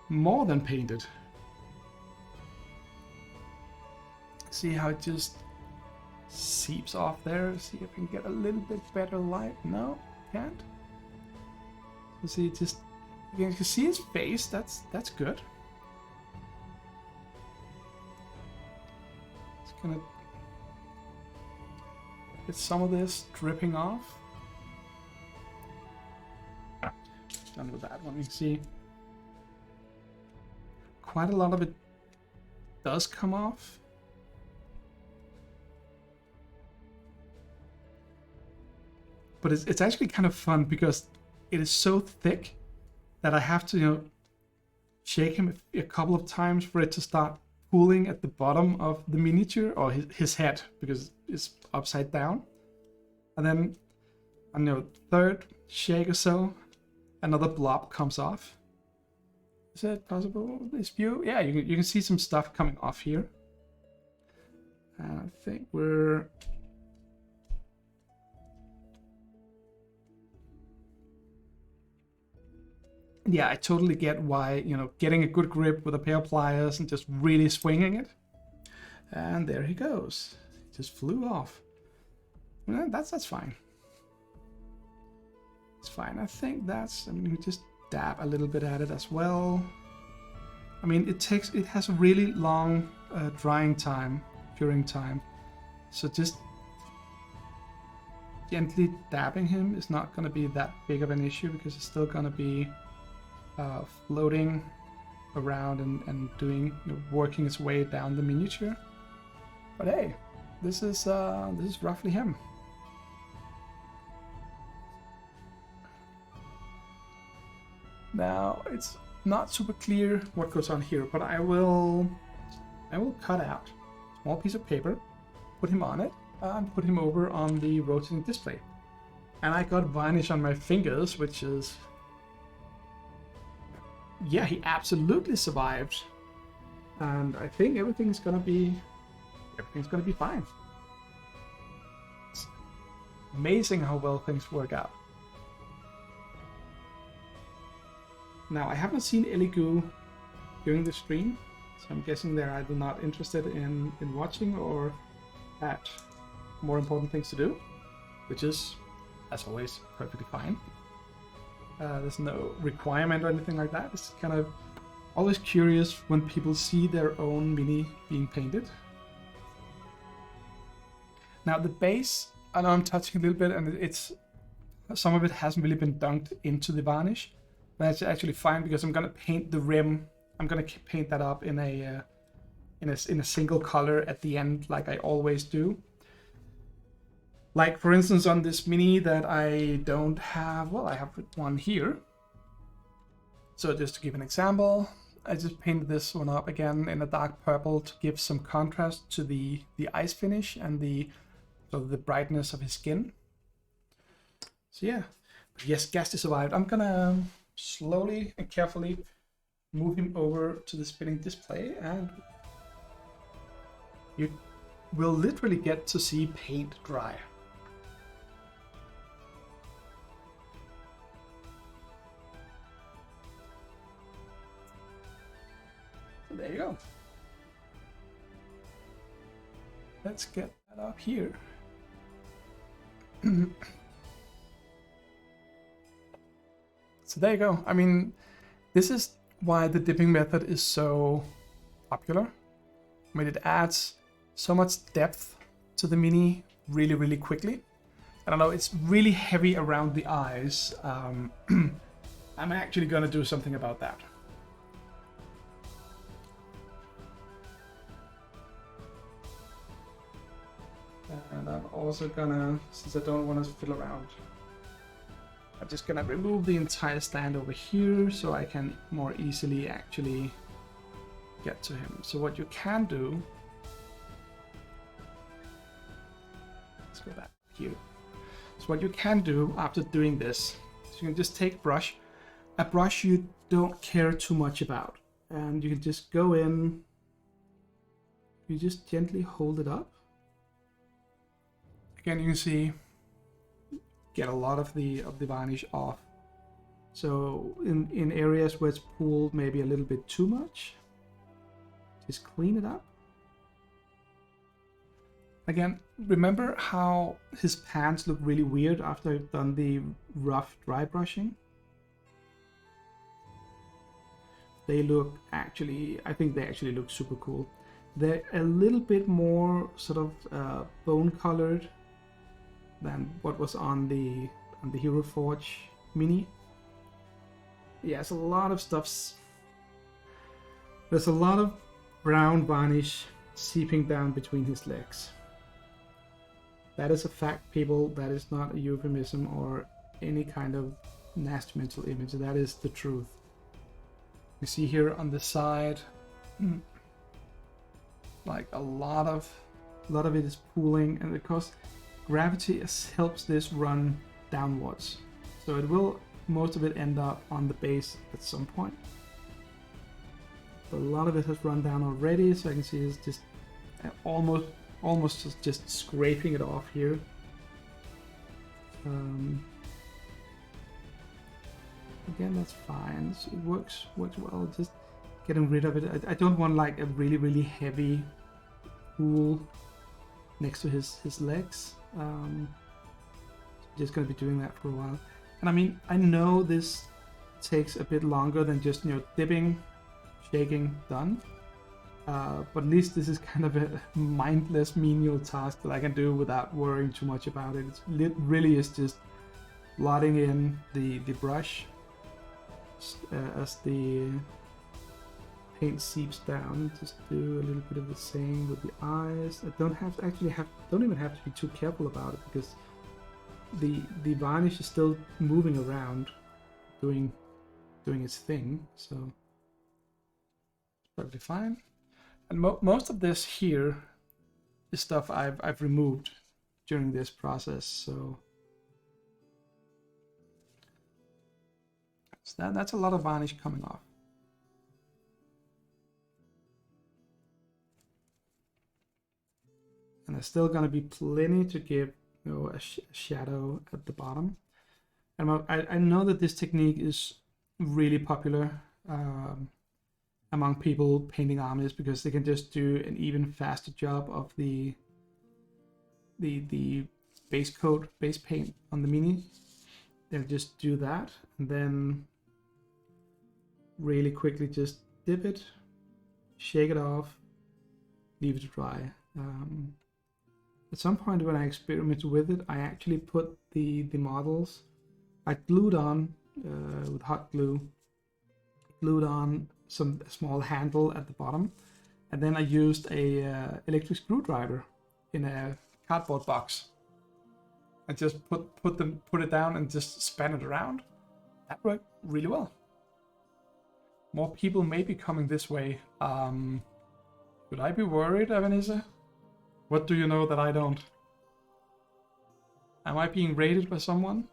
more than painted. See how it just seeps off there? See if we can get a little bit better light. No, can't. You see, just you can see his face. That's good. It's gonna get some of this dripping off. Done with that one. You can see quite a lot of it does come off. But it's actually kind of fun because it is so thick that I have to, you know, shake him a couple of times for it to start pooling at the bottom of the miniature, or his head, because it's upside down. And then, I know, third shake or so, another blob comes off. Is it possible with this view? Yeah, you can see some stuff coming off here. And I think we're... Yeah, I totally get why, you know, getting a good grip with a pair of pliers and just really swinging it. And there he goes. He just flew off. Well, that's fine. It's fine. I think that's, I mean, we just dab a little bit at it as well. I mean, it has a really long drying time, curing time. So just gently dabbing him is not going to be that big of an issue, because it's still going to be floating around and doing, you know, working its way down the miniature. But hey, this is roughly him. Now it's not super clear what goes on here, but I will cut out a small piece of paper, put him on it, and put him over on the rotating display. And I got varnish on my fingers, which is, yeah, he absolutely survived. And I think everything's gonna be fine. It's amazing how well things work out. Now, I haven't seen Eligoon during the stream, so I'm guessing they're either not interested in watching or had more important things to do, which is, as always, perfectly fine. There's no requirement or anything like that. It's kind of always curious when people see their own mini being painted. Now the base, I know I'm touching a little bit, and it's some of it hasn't really been dunked into the varnish. But that's actually fine, because I'm gonna paint the rim. I'm gonna paint that up in a single color at the end, like I always do. Like, for instance, on this mini that I don't have, well, I have one here. So just to give an example, I just painted this one up again in a dark purple to give some contrast to the ice finish and the brightness of his skin. So yeah, but yes, Gasti survived. I'm gonna slowly and carefully move him over to the spinning display, and you will literally get to see paint dry. So there you go. Let's get that up here. So there you go. I mean, this is why the dipping method is so popular. I mean, it adds so much depth to the mini really, really quickly. I don't know, it's really heavy around the eyes. I'm actually gonna do something about that. And I'm also gonna, since I don't want to fill around, I'm just gonna remove the entire stand over here so I can more easily actually get to him. So what you can do, let's go back here. So what you can do after doing this, is you can just take a brush you don't care too much about, and you can just go in, you just gently hold it up. Again, you can see, get a lot of the varnish off. So in areas where it's pooled maybe a little bit too much, just clean it up. Again, remember how his pants look really weird after I've done the rough dry brushing? They look actually, I think they actually look super cool. They're a little bit more sort of bone colored than what was on the Hero Forge mini. Yes, a lot of stuff's, there's a lot of brown varnish seeping down between his legs. That is a fact, people. That is not a euphemism or any kind of nasty mental image. That is the truth. You see here on the side, like a lot of it is pooling, and because gravity helps this run downwards, so it will, most of it, end up on the base at some point. But a lot of it has run down already, so I can see it's just almost just scraping it off here. Again, that's fine. It works well. Just getting rid of it. I don't want like a really heavy pool next to his legs. Just gonna be doing that for a while. And I mean, I know this takes a bit longer than just, you know, dipping, shaking, done. But at least this is kind of a mindless menial task that I can do without worrying too much about it. It really is just blotting in the brush as the paint seeps down. Just do a little bit of the same with the eyes. I don't even have to be too careful about it, because the varnish is still moving around, doing its thing. So perfectly fine. And most of this here is stuff I've removed during this process. So that's a lot of varnish coming off. And there's still gonna be plenty to give, you know, a shadow at the bottom. And I know that this technique is really popular among people painting armies, because they can just do an even faster job of the base coat, base paint on the mini. They'll just do that and then really quickly just dip it, shake it off, leave it to dry. At some point when I experimented with it, I actually put the models, I glued on with hot glue, glued on some small handle at the bottom, and then I used a electric screwdriver in a cardboard box. I just put it down and just span it around. That worked really well. More people may be coming this way. Should I be worried, Ebenezer? What do you know that I don't? Am I being raided by someone?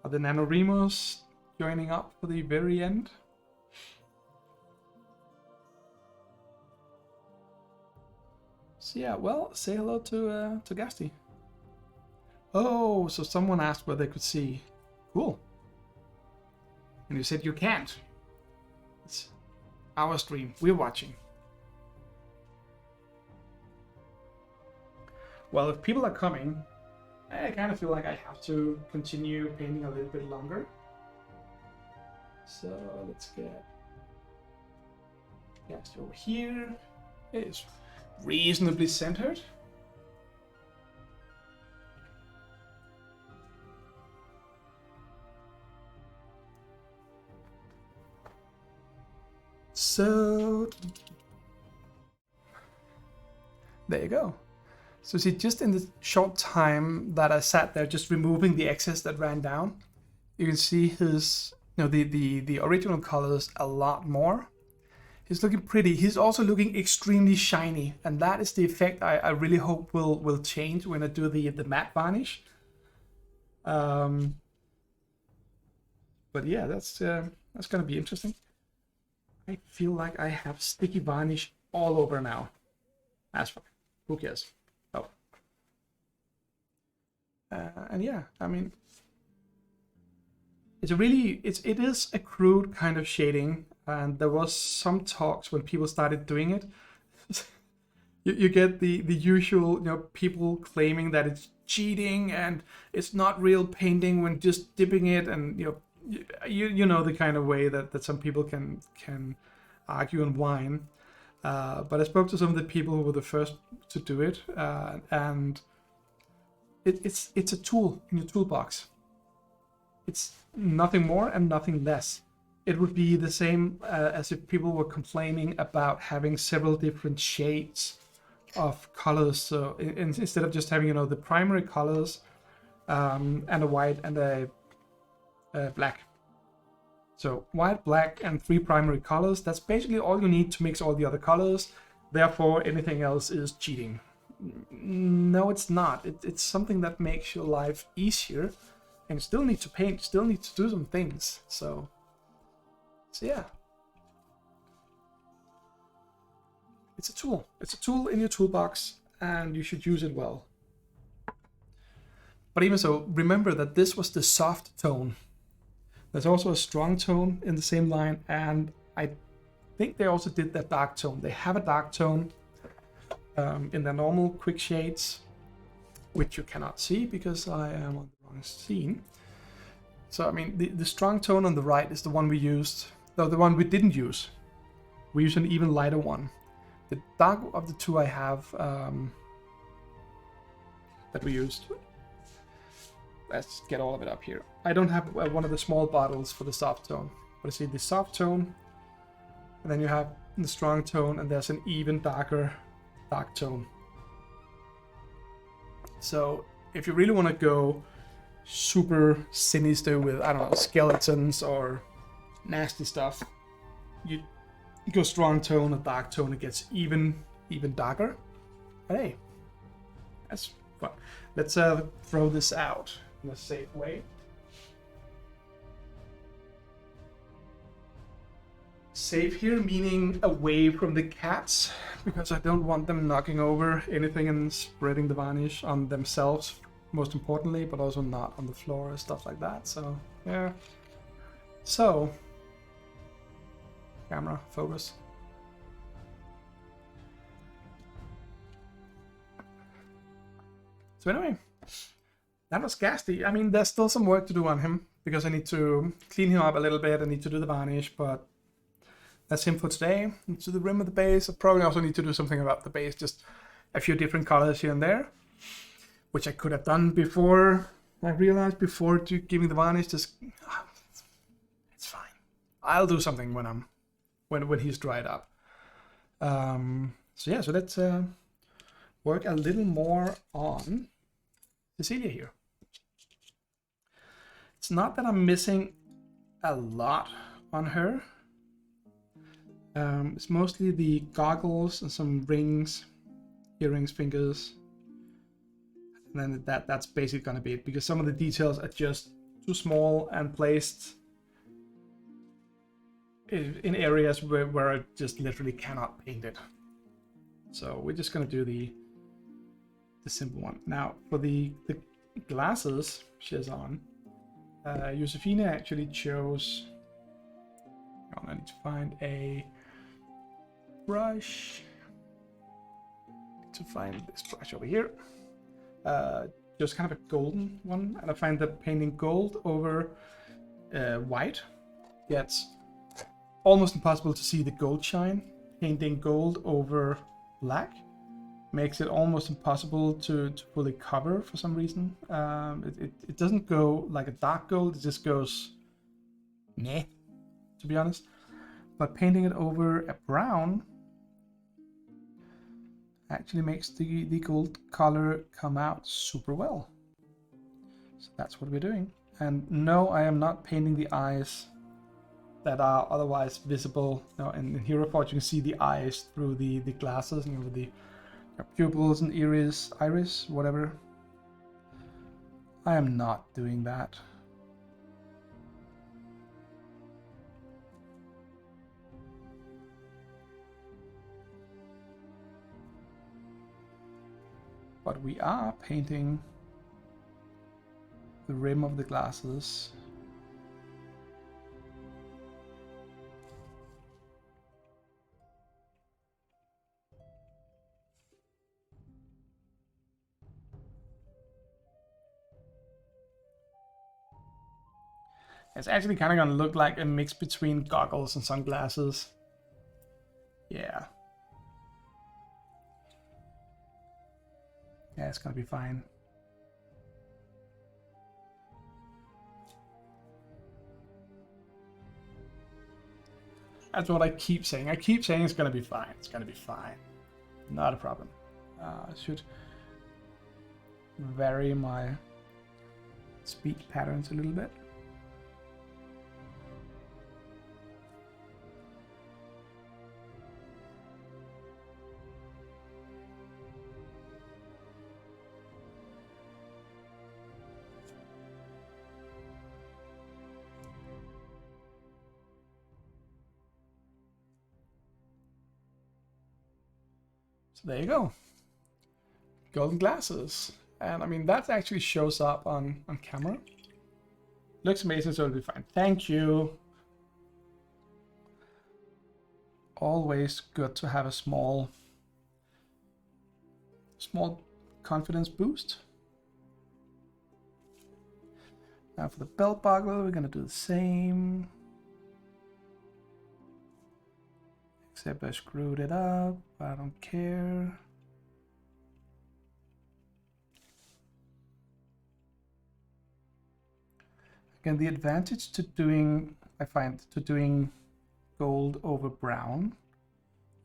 Are the NaNoWriMos joining up for the very end? So yeah, well, say hello to Gasti. Oh, so someone asked where they could see. Cool. And you said you can't. It's our stream. We're watching. Well, if people are coming, I kind of feel like I have to continue painting a little bit longer. So let's get Gasti over here. It is reasonably centered. So there you go. So see, just in the short time that I sat there just removing the excess that ran down, you can see his, the original colors a lot more. He's looking pretty. He's also looking extremely shiny, and that is the effect I really hope will change when I do the matte varnish. But yeah, that's gonna be interesting. I feel like I have sticky varnish all over now. That's fine. Who cares? Oh. And yeah, I mean, it is a crude kind of shading, and there was some talks when people started doing it. you get the usual, people claiming that it's cheating and it's not real painting when just dipping it, and you know the kind of way that some people can argue and whine. But I spoke to some of the people who were the first to do it, and it's a tool in your toolbox. It's nothing more and nothing less. It would be the same as if people were complaining about having several different shades of colors. So instead of just having, the primary colors and a white and a black. So white, black, and 3 primary colors. That's basically all you need to mix all the other colors. Therefore, anything else is cheating. No, it's not. It's something that makes your life easier. And you still need to paint, still need to do some things. So yeah. It's a tool. It's a tool in your toolbox, and you should use it well. But even so, remember that this was the soft tone. There's also a strong tone in the same line, and I think they also did that dark tone. They have a dark tone in their normal quick shades, which you cannot see because I am on the wrong scene. So, I mean, the strong tone on the right is the one we used, though the one we didn't use. We used an even lighter one. The dark of the two I have that we used. Let's get all of it up here. I don't have one of the small bottles for the soft tone, but I see the soft tone, and then you have the strong tone, and there's an even darker dark tone. So if you really want to go super sinister with, I don't know, skeletons or nasty stuff, you go strong tone or dark tone, it gets even darker. But hey, that's fun. Let's throw this out in a safe way. Safe here meaning away from the cats, because I don't want them knocking over anything and spreading the varnish on themselves, most importantly, but also not on the floor and stuff like that. So yeah. So camera focus. So anyway, that was Gasti. I mean, there's still some work to do on him because I need to clean him up a little bit. I need to do the varnish, but that's him for today. To the rim of the base. I probably also need to do something about the base, just a few different colors here and there, which I could have done before. I realized before giving the varnish, just it's fine. I'll do something when he's dried up. So yeah, so let's work a little more on Cecilia here. It's not that I'm missing a lot on her. It's mostly the goggles and some rings, earrings, fingers, and then that's basically gonna be it, because some of the details are just too small and placed in areas where I just literally cannot paint it. So we're just gonna do the simple one. Now for the glasses she has on, Josefina actually chose, I need to find a brush, to find this brush over here, just kind of a golden one, and I find that painting gold over white gets almost impossible to see the gold shine. Painting gold over black makes it almost impossible to fully cover for some reason. It doesn't go like a dark gold, it just goes meh, to be honest. But painting it over a brown actually makes the gold color come out super well. So that's what we're doing. And no, I am not painting the eyes that are otherwise visible. No, in Hero Forge you can see the eyes through the glasses and over the pupils and iris, whatever. I am not doing that. But we are painting the rim of the glasses. It's actually kind of going to look like a mix between goggles and sunglasses. Yeah. Yeah, it's going to be fine. That's what I keep saying. I keep saying it's going to be fine. It's going to be fine. Not a problem. I should vary my speech patterns a little bit. So there you go. Golden glasses. And I mean, that actually shows up on camera. Looks amazing, so it'll be fine. Thank you. Always good to have a small confidence boost. Now for the belt buckle, we're gonna do the same. Except I screwed it up. I don't care. Again, the advantage to doing, I find, to doing gold over brown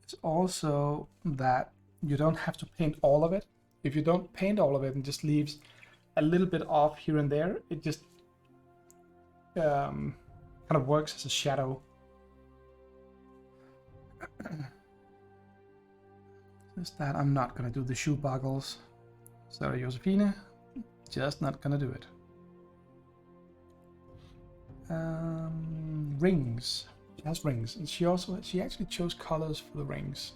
is also that you don't have to paint all of it. If you don't paint all of it and just leaves a little bit off here and there, it just kind of works as a shadow. Just that I'm not gonna do the shoe buckles. Sorry, Josefina, just not gonna do it. Rings. She has rings, and she actually chose colors for the rings.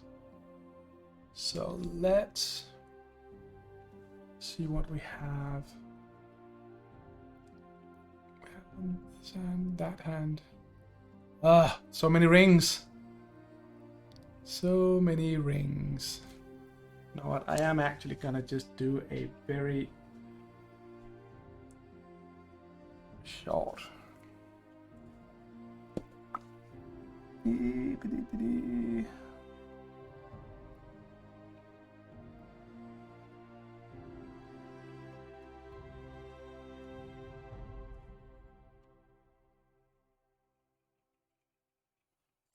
So let's see what we have. This hand, that hand. Ah, so many rings. So many rings. You know what? I am actually gonna just do a very short.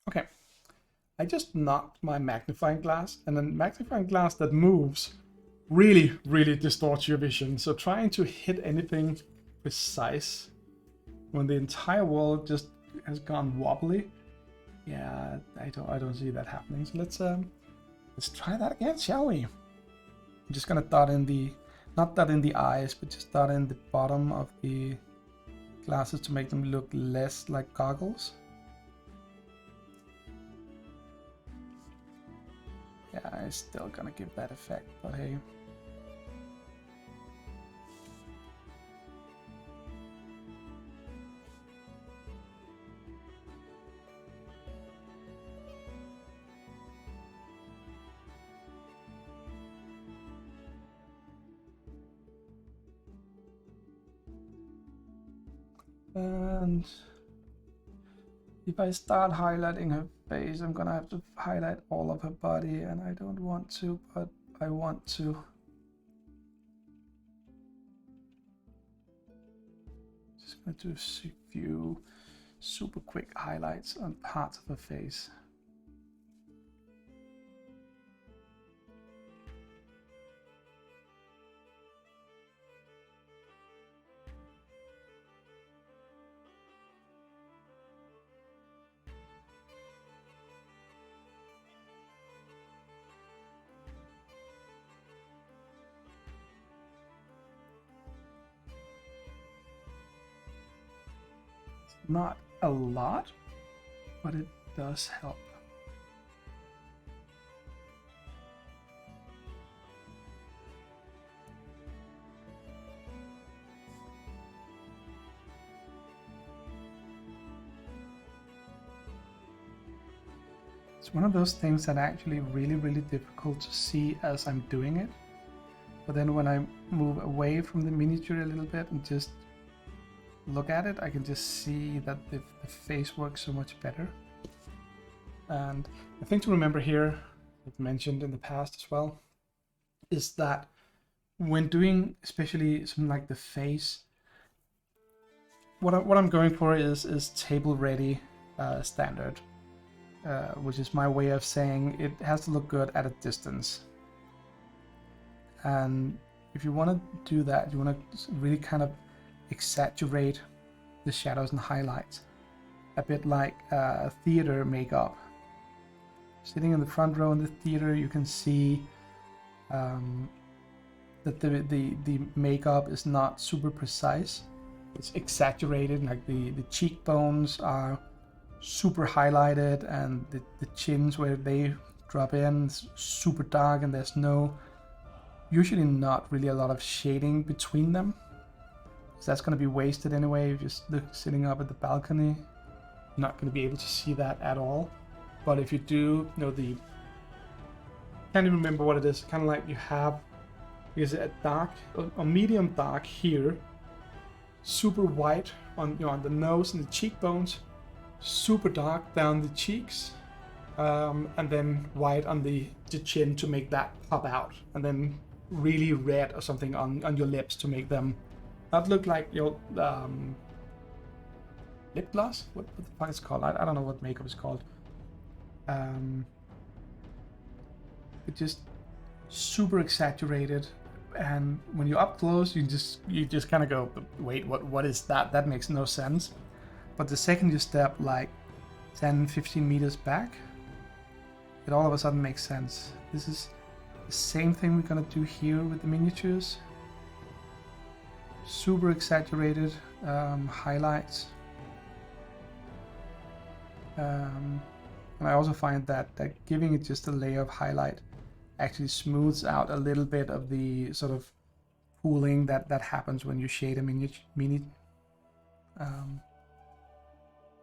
Okay. I just knocked my magnifying glass, and then magnifying glass that moves really, really distorts your vision. So trying to hit anything precise when the entire world just has gone wobbly, yeah, I don't see that happening. So let's try that again, shall we? I'm just gonna dot in the, not dot in the eyes, but just dot in the bottom of the glasses to make them look less like goggles. Yeah, is still gonna give that effect, but hey. And if I start highlighting her face, I'm gonna have to highlight all of her body, and I don't want to, but I want to. Just gonna do a few super quick highlights on parts of her face. Not a lot, but it does help. It's one of those things that actually really difficult to see as I'm doing it. But then when I move away from the miniature a little bit and just look at it, I can just see that the face works so much better. And the thing to remember here, I've mentioned in the past as well, is that when doing especially something like the face, what I'm going for is table ready standard, which is my way of saying it has to look good at a distance. And if you want to do that, you want to really kind of exaggerate the shadows and highlights, a bit like theater makeup. Sitting in the front row in the theater, you can see that the makeup is not super precise. It's exaggerated, like the cheekbones are super highlighted, and the chins where they drop in is super dark, and there's usually not really a lot of shading between them. So that's going to be wasted anyway. If you're sitting up at the balcony, you're not going to be able to see that at all. But if you do, can't even remember what it is. Kind of like you have, is it a dark or medium dark here, super white on the nose and the cheekbones, super dark down the cheeks, and then white on the chin to make that pop out, and then really red or something on your lips to make them not look like your lip gloss. What the fuck is it called? I don't know what makeup is called. It's just super exaggerated, and when you're up close, you just kind of go, wait, what is that? That makes no sense. But the second you step like 10-15 meters back, it all of a sudden makes sense. This is the same thing we're gonna do here with the miniatures. Super exaggerated highlights. And I also find that giving it just a layer of highlight actually smooths out a little bit of the sort of pooling that happens when you shade a mini.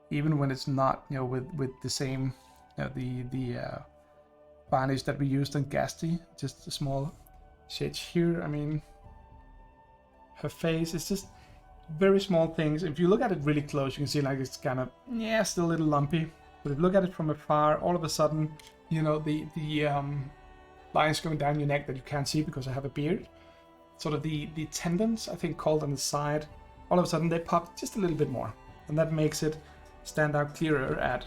Even when it's not, with the same, the varnish that we used on Gasti, just a small shade here. I mean, her face is just very small things. If you look at it really close, you can see like it's kind of, still a little lumpy. But if you look at it from afar, all of a sudden, the lines going down your neck that you can't see because I have a beard, sort of the tendons, I think called on the side, all of a sudden they pop just a little bit more. And that makes it stand out clearer at,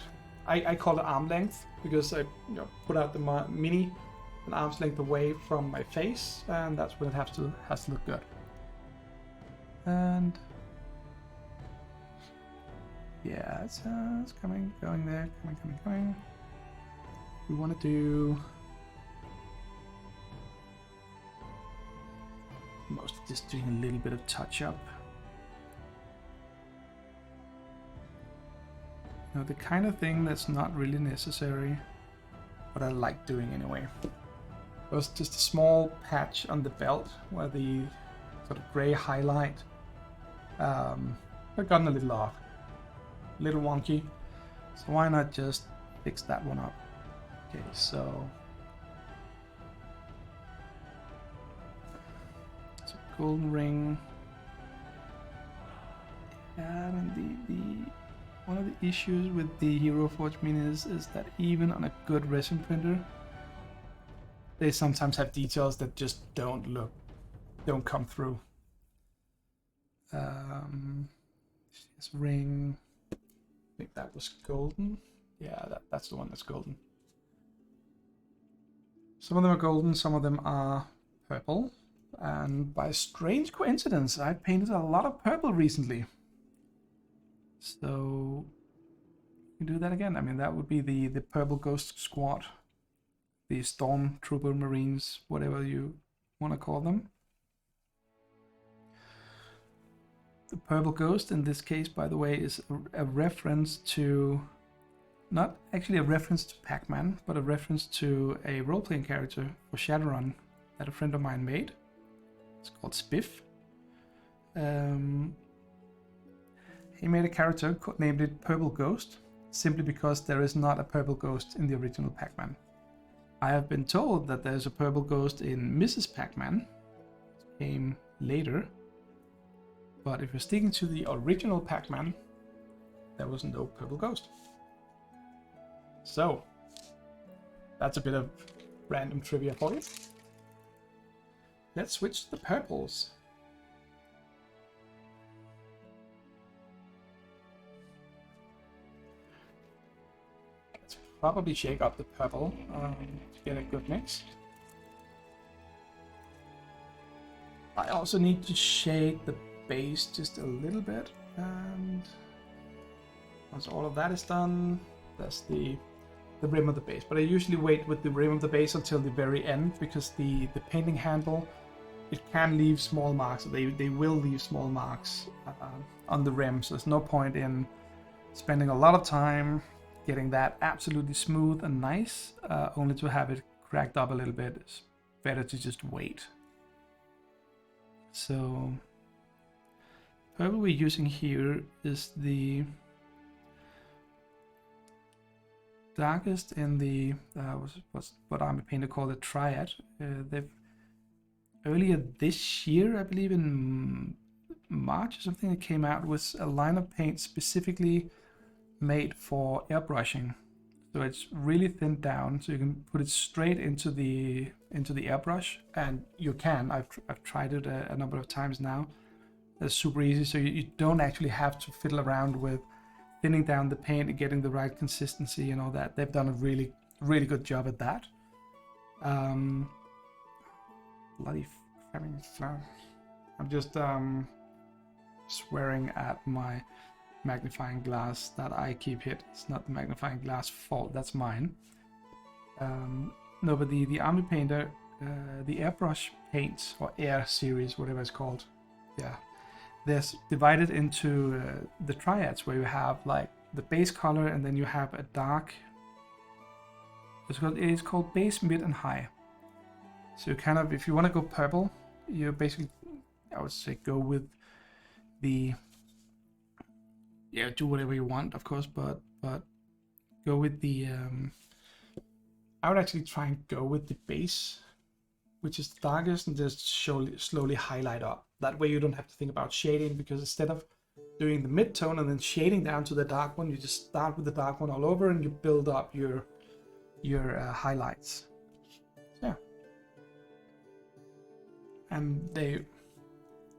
I call it arm length, because I put out the mini an arm's length away from my face, and that's when it has to look good. And yeah, it's coming, going there, coming. We want to do mostly just doing a little bit of touch up. The kind of thing that's not really necessary, but I like doing anyway. was just a small patch on the belt where the sort of gray highlight had gotten a little off, a little wonky. So why not just fix that one up? Okay, so golden ring. And the one of the issues with the Hero Forge minis is that even on a good resin printer, they sometimes have details that just don't come through. This ring, I think that was golden. Yeah, that's the one that's golden. Some of them are golden, some of them are purple. And by strange coincidence, I painted a lot of purple recently. So you do that again. I mean, that would be the Purple Ghost Squad, the Stormtrooper Marines, whatever you want to call them. The Purple Ghost in this case, by the way, is a reference to, not actually a reference to Pac-Man, but a reference to a role-playing character for Shadowrun that a friend of mine made. It's called Spiff. He made a character named it Purple Ghost, simply because there is not a purple ghost in the original Pac-Man. I have been told that there's a purple ghost in Mrs. Pac-Man, which came later. But if you're sticking to the original Pac-Man, there was no purple ghost. So, that's a bit of random trivia for you. Let's switch to the purples. Let's probably shake up the purple to get a good mix. I also need to shade the base just a little bit, and once all of that is done, that's the rim of the base. But I usually wait with the rim of the base until the very end, because the painting handle, it can leave small marks. They will leave small marks on the rim, so there's no point in spending a lot of time getting that absolutely smooth and nice, only to have it cracked up a little bit. It's better to just wait. So purple we're using here is the darkest in the what Army Painter called a triad. They've earlier this year, I believe in March or something, it came out with a line of paint specifically made for airbrushing. So it's really thinned down, so you can put it straight into the airbrush, and you can. I've tried it a number of times now. It's super easy, so you don't actually have to fiddle around with thinning down the paint and getting the right consistency and all that. They've done a really good job at that. Bloody I'm just swearing at my magnifying glass that I keep hit. It's not the magnifying glass fault, that's mine. No, but the Army Painter, the airbrush paints, or air series, whatever it's called, yeah, there's divided into the triads, where you have like the base color, and then you have a dark, it's called base, mid, and high. So you kind of, if you want to go purple, you basically, I would say, go with the, yeah, do whatever you want, of course, but go with the, I would actually try and go with the base, which is the darkest, and just slowly highlight up. That way you don't have to think about shading, because instead of doing the mid-tone and then shading down to the dark one, you just start with the dark one all over, and you build up your highlights. So, yeah. And they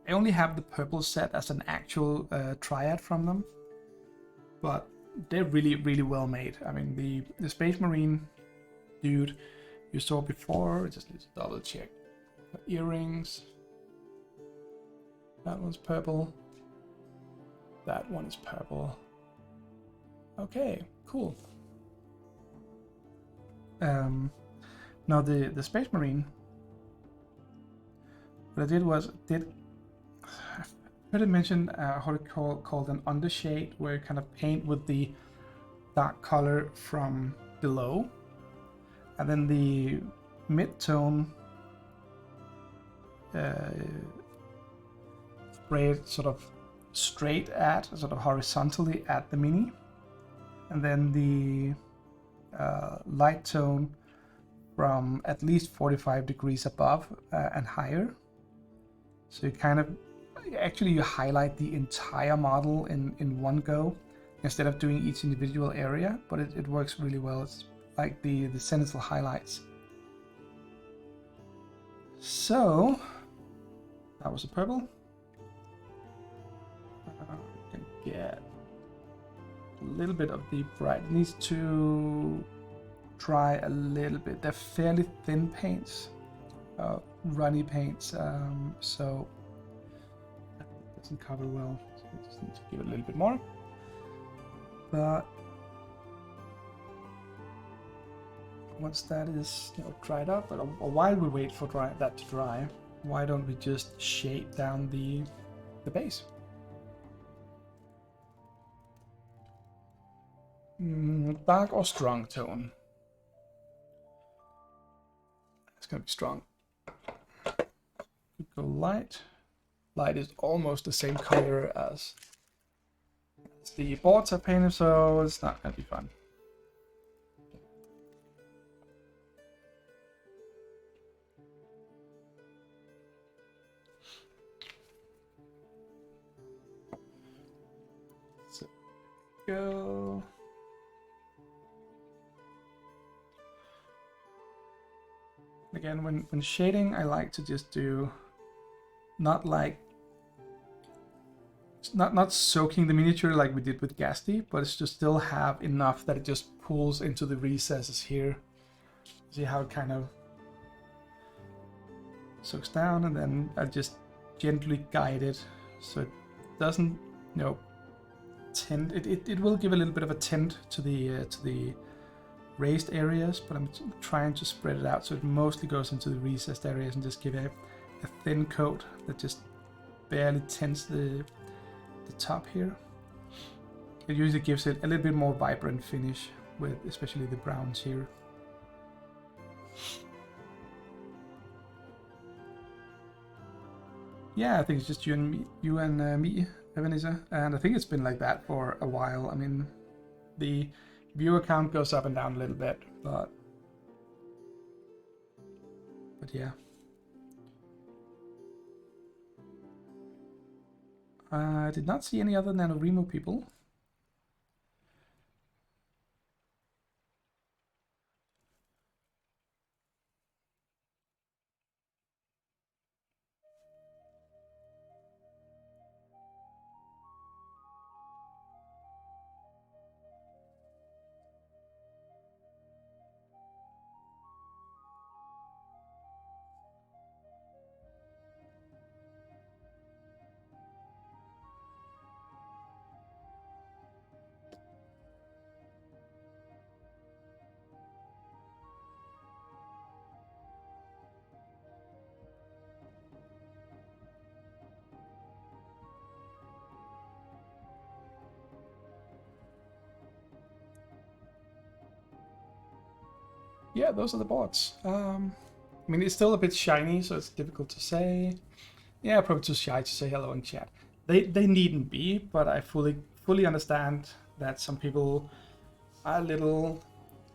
only have the purple set as an actual triad from them, but they're really well made. I mean, the Space Marine dude you saw before, just need to double check. Earrings. That one's purple. That one is purple. Okay, cool. Now the Space Marine, what I did was I didn't mention how to called an undershade, where you kind of paint with the dark color from below, and then the mid-tone sprayed sort of straight at, sort of horizontally at the mini, and then the light tone from at least 45 degrees above and higher. So you kind of, actually you highlight the entire model in one go instead of doing each individual area, but it works really well. It's like the cenital highlights. So that was a purple. Can get a little bit of the bright. It needs to dry a little bit. They're fairly thin paints, runny paints, so it doesn't cover well. So I just need to give it a little bit more. But once that is dried up, or while we wait for that to dry, why don't we just shade down the base? Dark or strong tone? It's gonna be strong. Could go light. Light is almost the same color as the boards are painted, so it's not gonna be fun. So go. Again, when shading, I like to just do not soaking the miniature like we did with Gasti, but it's to still have enough that it just pulls into the recesses here. See how it kind of soaks down, and then I just gently guide it so it doesn't, tint. It will give a little bit of a tint to the raised areas, but I'm trying to spread it out so it mostly goes into the recessed areas and just give a thin coat that just barely tints the top here. It usually gives it a little bit more vibrant finish with especially the browns here. Yeah, I think it's just you and me, Ebenezer, and I think it's been like that for a while. I mean, the viewer count goes up and down a little bit, but yeah. I did not see any other NaNoWriMo people. Yeah, those are the boards. I mean, it's still a bit shiny, so it's difficult to say. Yeah, probably too shy to say hello in chat. They needn't be, but I fully understand that some people are a little,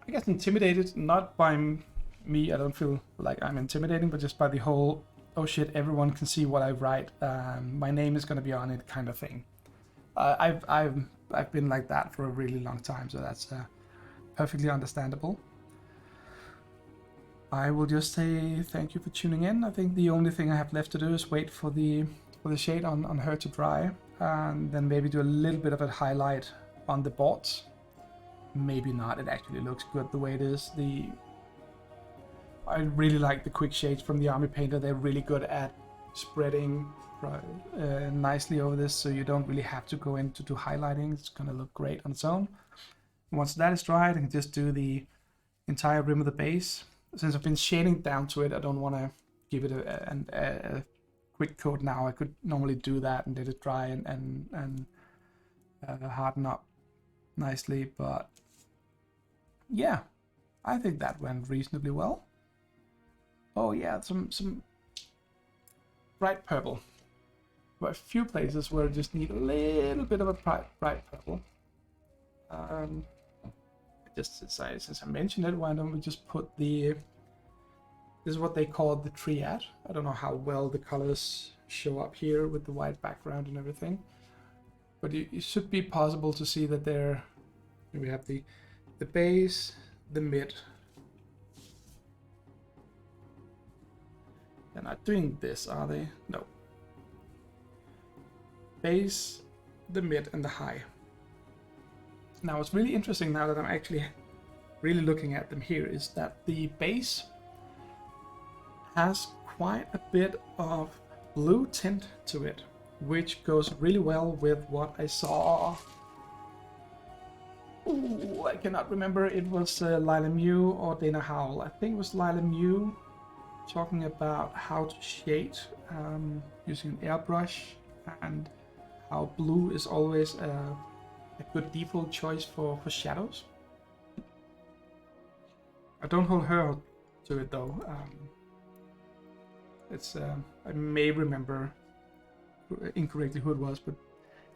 I guess, intimidated, not by me. I don't feel like I'm intimidating, but just by the whole, oh shit, everyone can see what I write. My name is gonna be on it, kind of thing. I've been like that for a really long time, so that's perfectly understandable. I will just say thank you for tuning in. I think the only thing I have left to do is wait for the shade on her to dry, and then maybe do a little bit of a highlight on the boards. Maybe not. It actually looks good the way it is. I really like the quick shades from the Army Painter. They're really good at spreading nicely over this, so you don't really have to go in to do highlighting. It's gonna look great on its own. Once that is dried, I can just do the entire rim of the base. Since I've been shading down to it, I don't want to give it a quick coat now. I could normally do that and let it dry and harden up nicely, but yeah, I think that went reasonably well. Oh yeah, some bright purple. There are a few places where I just need a little bit of a bright purple. Since I mentioned it, why don't we just put the... This is what they call the triad. I don't know how well the colors show up here with the white background and everything. But it should be possible to see that there we have the base, the mid. They're not doing this, are they? No. Base, the mid, and the high. Now what's really interesting now that I'm actually really looking at them here is that the base has quite a bit of blue tint to it, which goes really well with what I saw. Ooh, I cannot remember, it was Lila Mew or Dana Howell. I think it was Lila Mew talking about how to shade using an airbrush, and how blue is always a good default choice for shadows. I don't hold her to it though. I may remember incorrectly who it was, but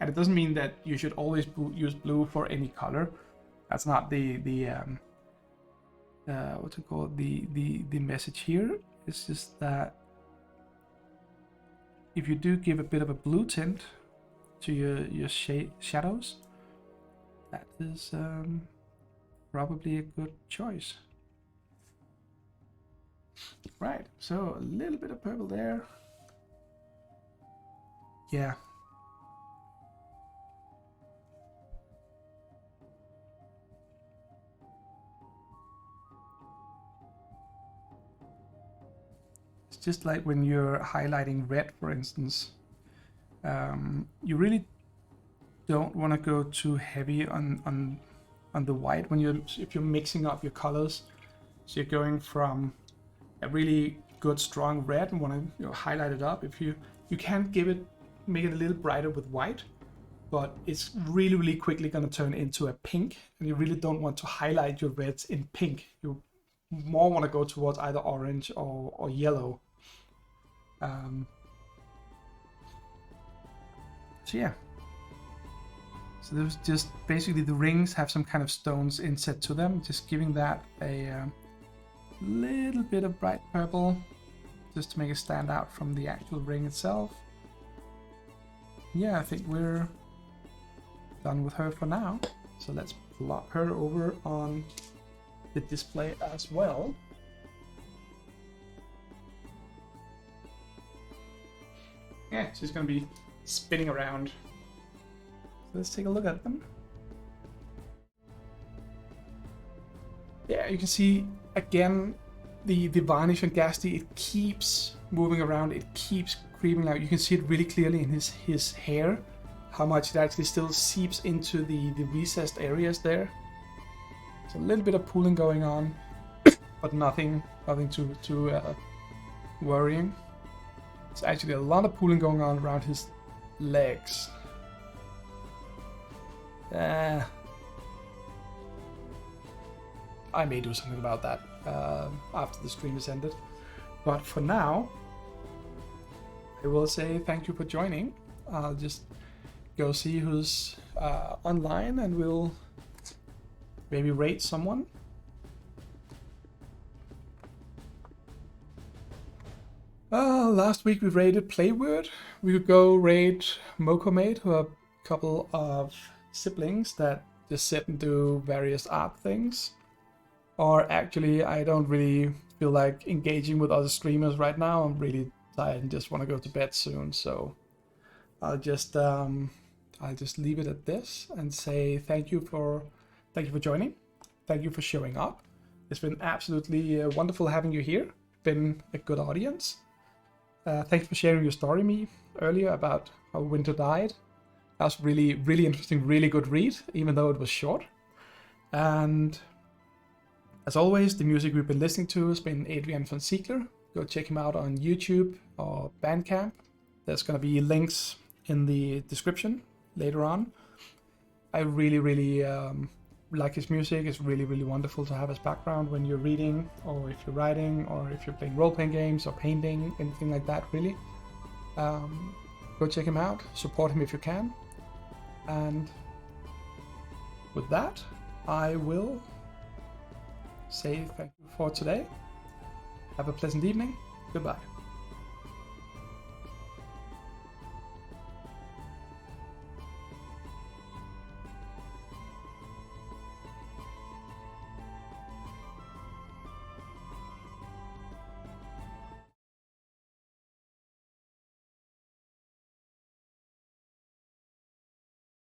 and it doesn't mean that you should always use blue for any color. That's not the what's it called, the message here. It's just that if you do give a bit of a blue tint to your shadows, that is probably a good choice. Right, so a little bit of purple there. Yeah. It's just like when you're highlighting red, for instance. You really don't want to go too heavy on the white if you're mixing up your colors. So you're going from a really good strong red and want to highlight it up. If you can make it a little brighter with white, but it's really quickly going to turn into a pink, and you really don't want to highlight your reds in pink. You more want to go towards either orange or yellow. So yeah. So there's just basically the rings have some kind of stones inset to them, just giving that a little bit of bright purple just to make it stand out from the actual ring itself. Yeah, I think we're done with her for now. So let's plop her over on the display as well. Yeah, she's gonna be spinning around. So let's take a look at them. Yeah, you can see again the varnish on Gasti, it keeps moving around, it keeps creeping out. You can see it really clearly in his hair, how much it actually still seeps into the recessed areas there. It's a little bit of pooling going on, but nothing too worrying. There's actually a lot of pooling going on around his legs. I may do something about that after the stream is ended. But for now, I will say thank you for joining. I'll just go see who's online and we'll maybe rate someone. Last week we rated Playword. We could go rate Mokomate, who are a couple of siblings that just sit and do various art things. Or actually, I don't really feel like engaging with other streamers right now. I'm really tired and just want to go to bed soon. So I'll just leave it at this and say thank you for joining. Thank you for showing up. It's been absolutely wonderful having you here. Been a good audience. Thanks for sharing your story me earlier about how Winter died. That was really interesting, really good read, even though it was short. And as always, the music we've been listening to has been Adrian von Ziegler. Go check him out on YouTube or Bandcamp. There's going to be links in the description later on. I really like his music. It's really, really wonderful to have as background when you're reading, or if you're writing, or if you're playing role-playing games or painting, anything like that, really. Go check him out, support him if you can. And with that, I will say thank you for today. Have a pleasant evening. Goodbye.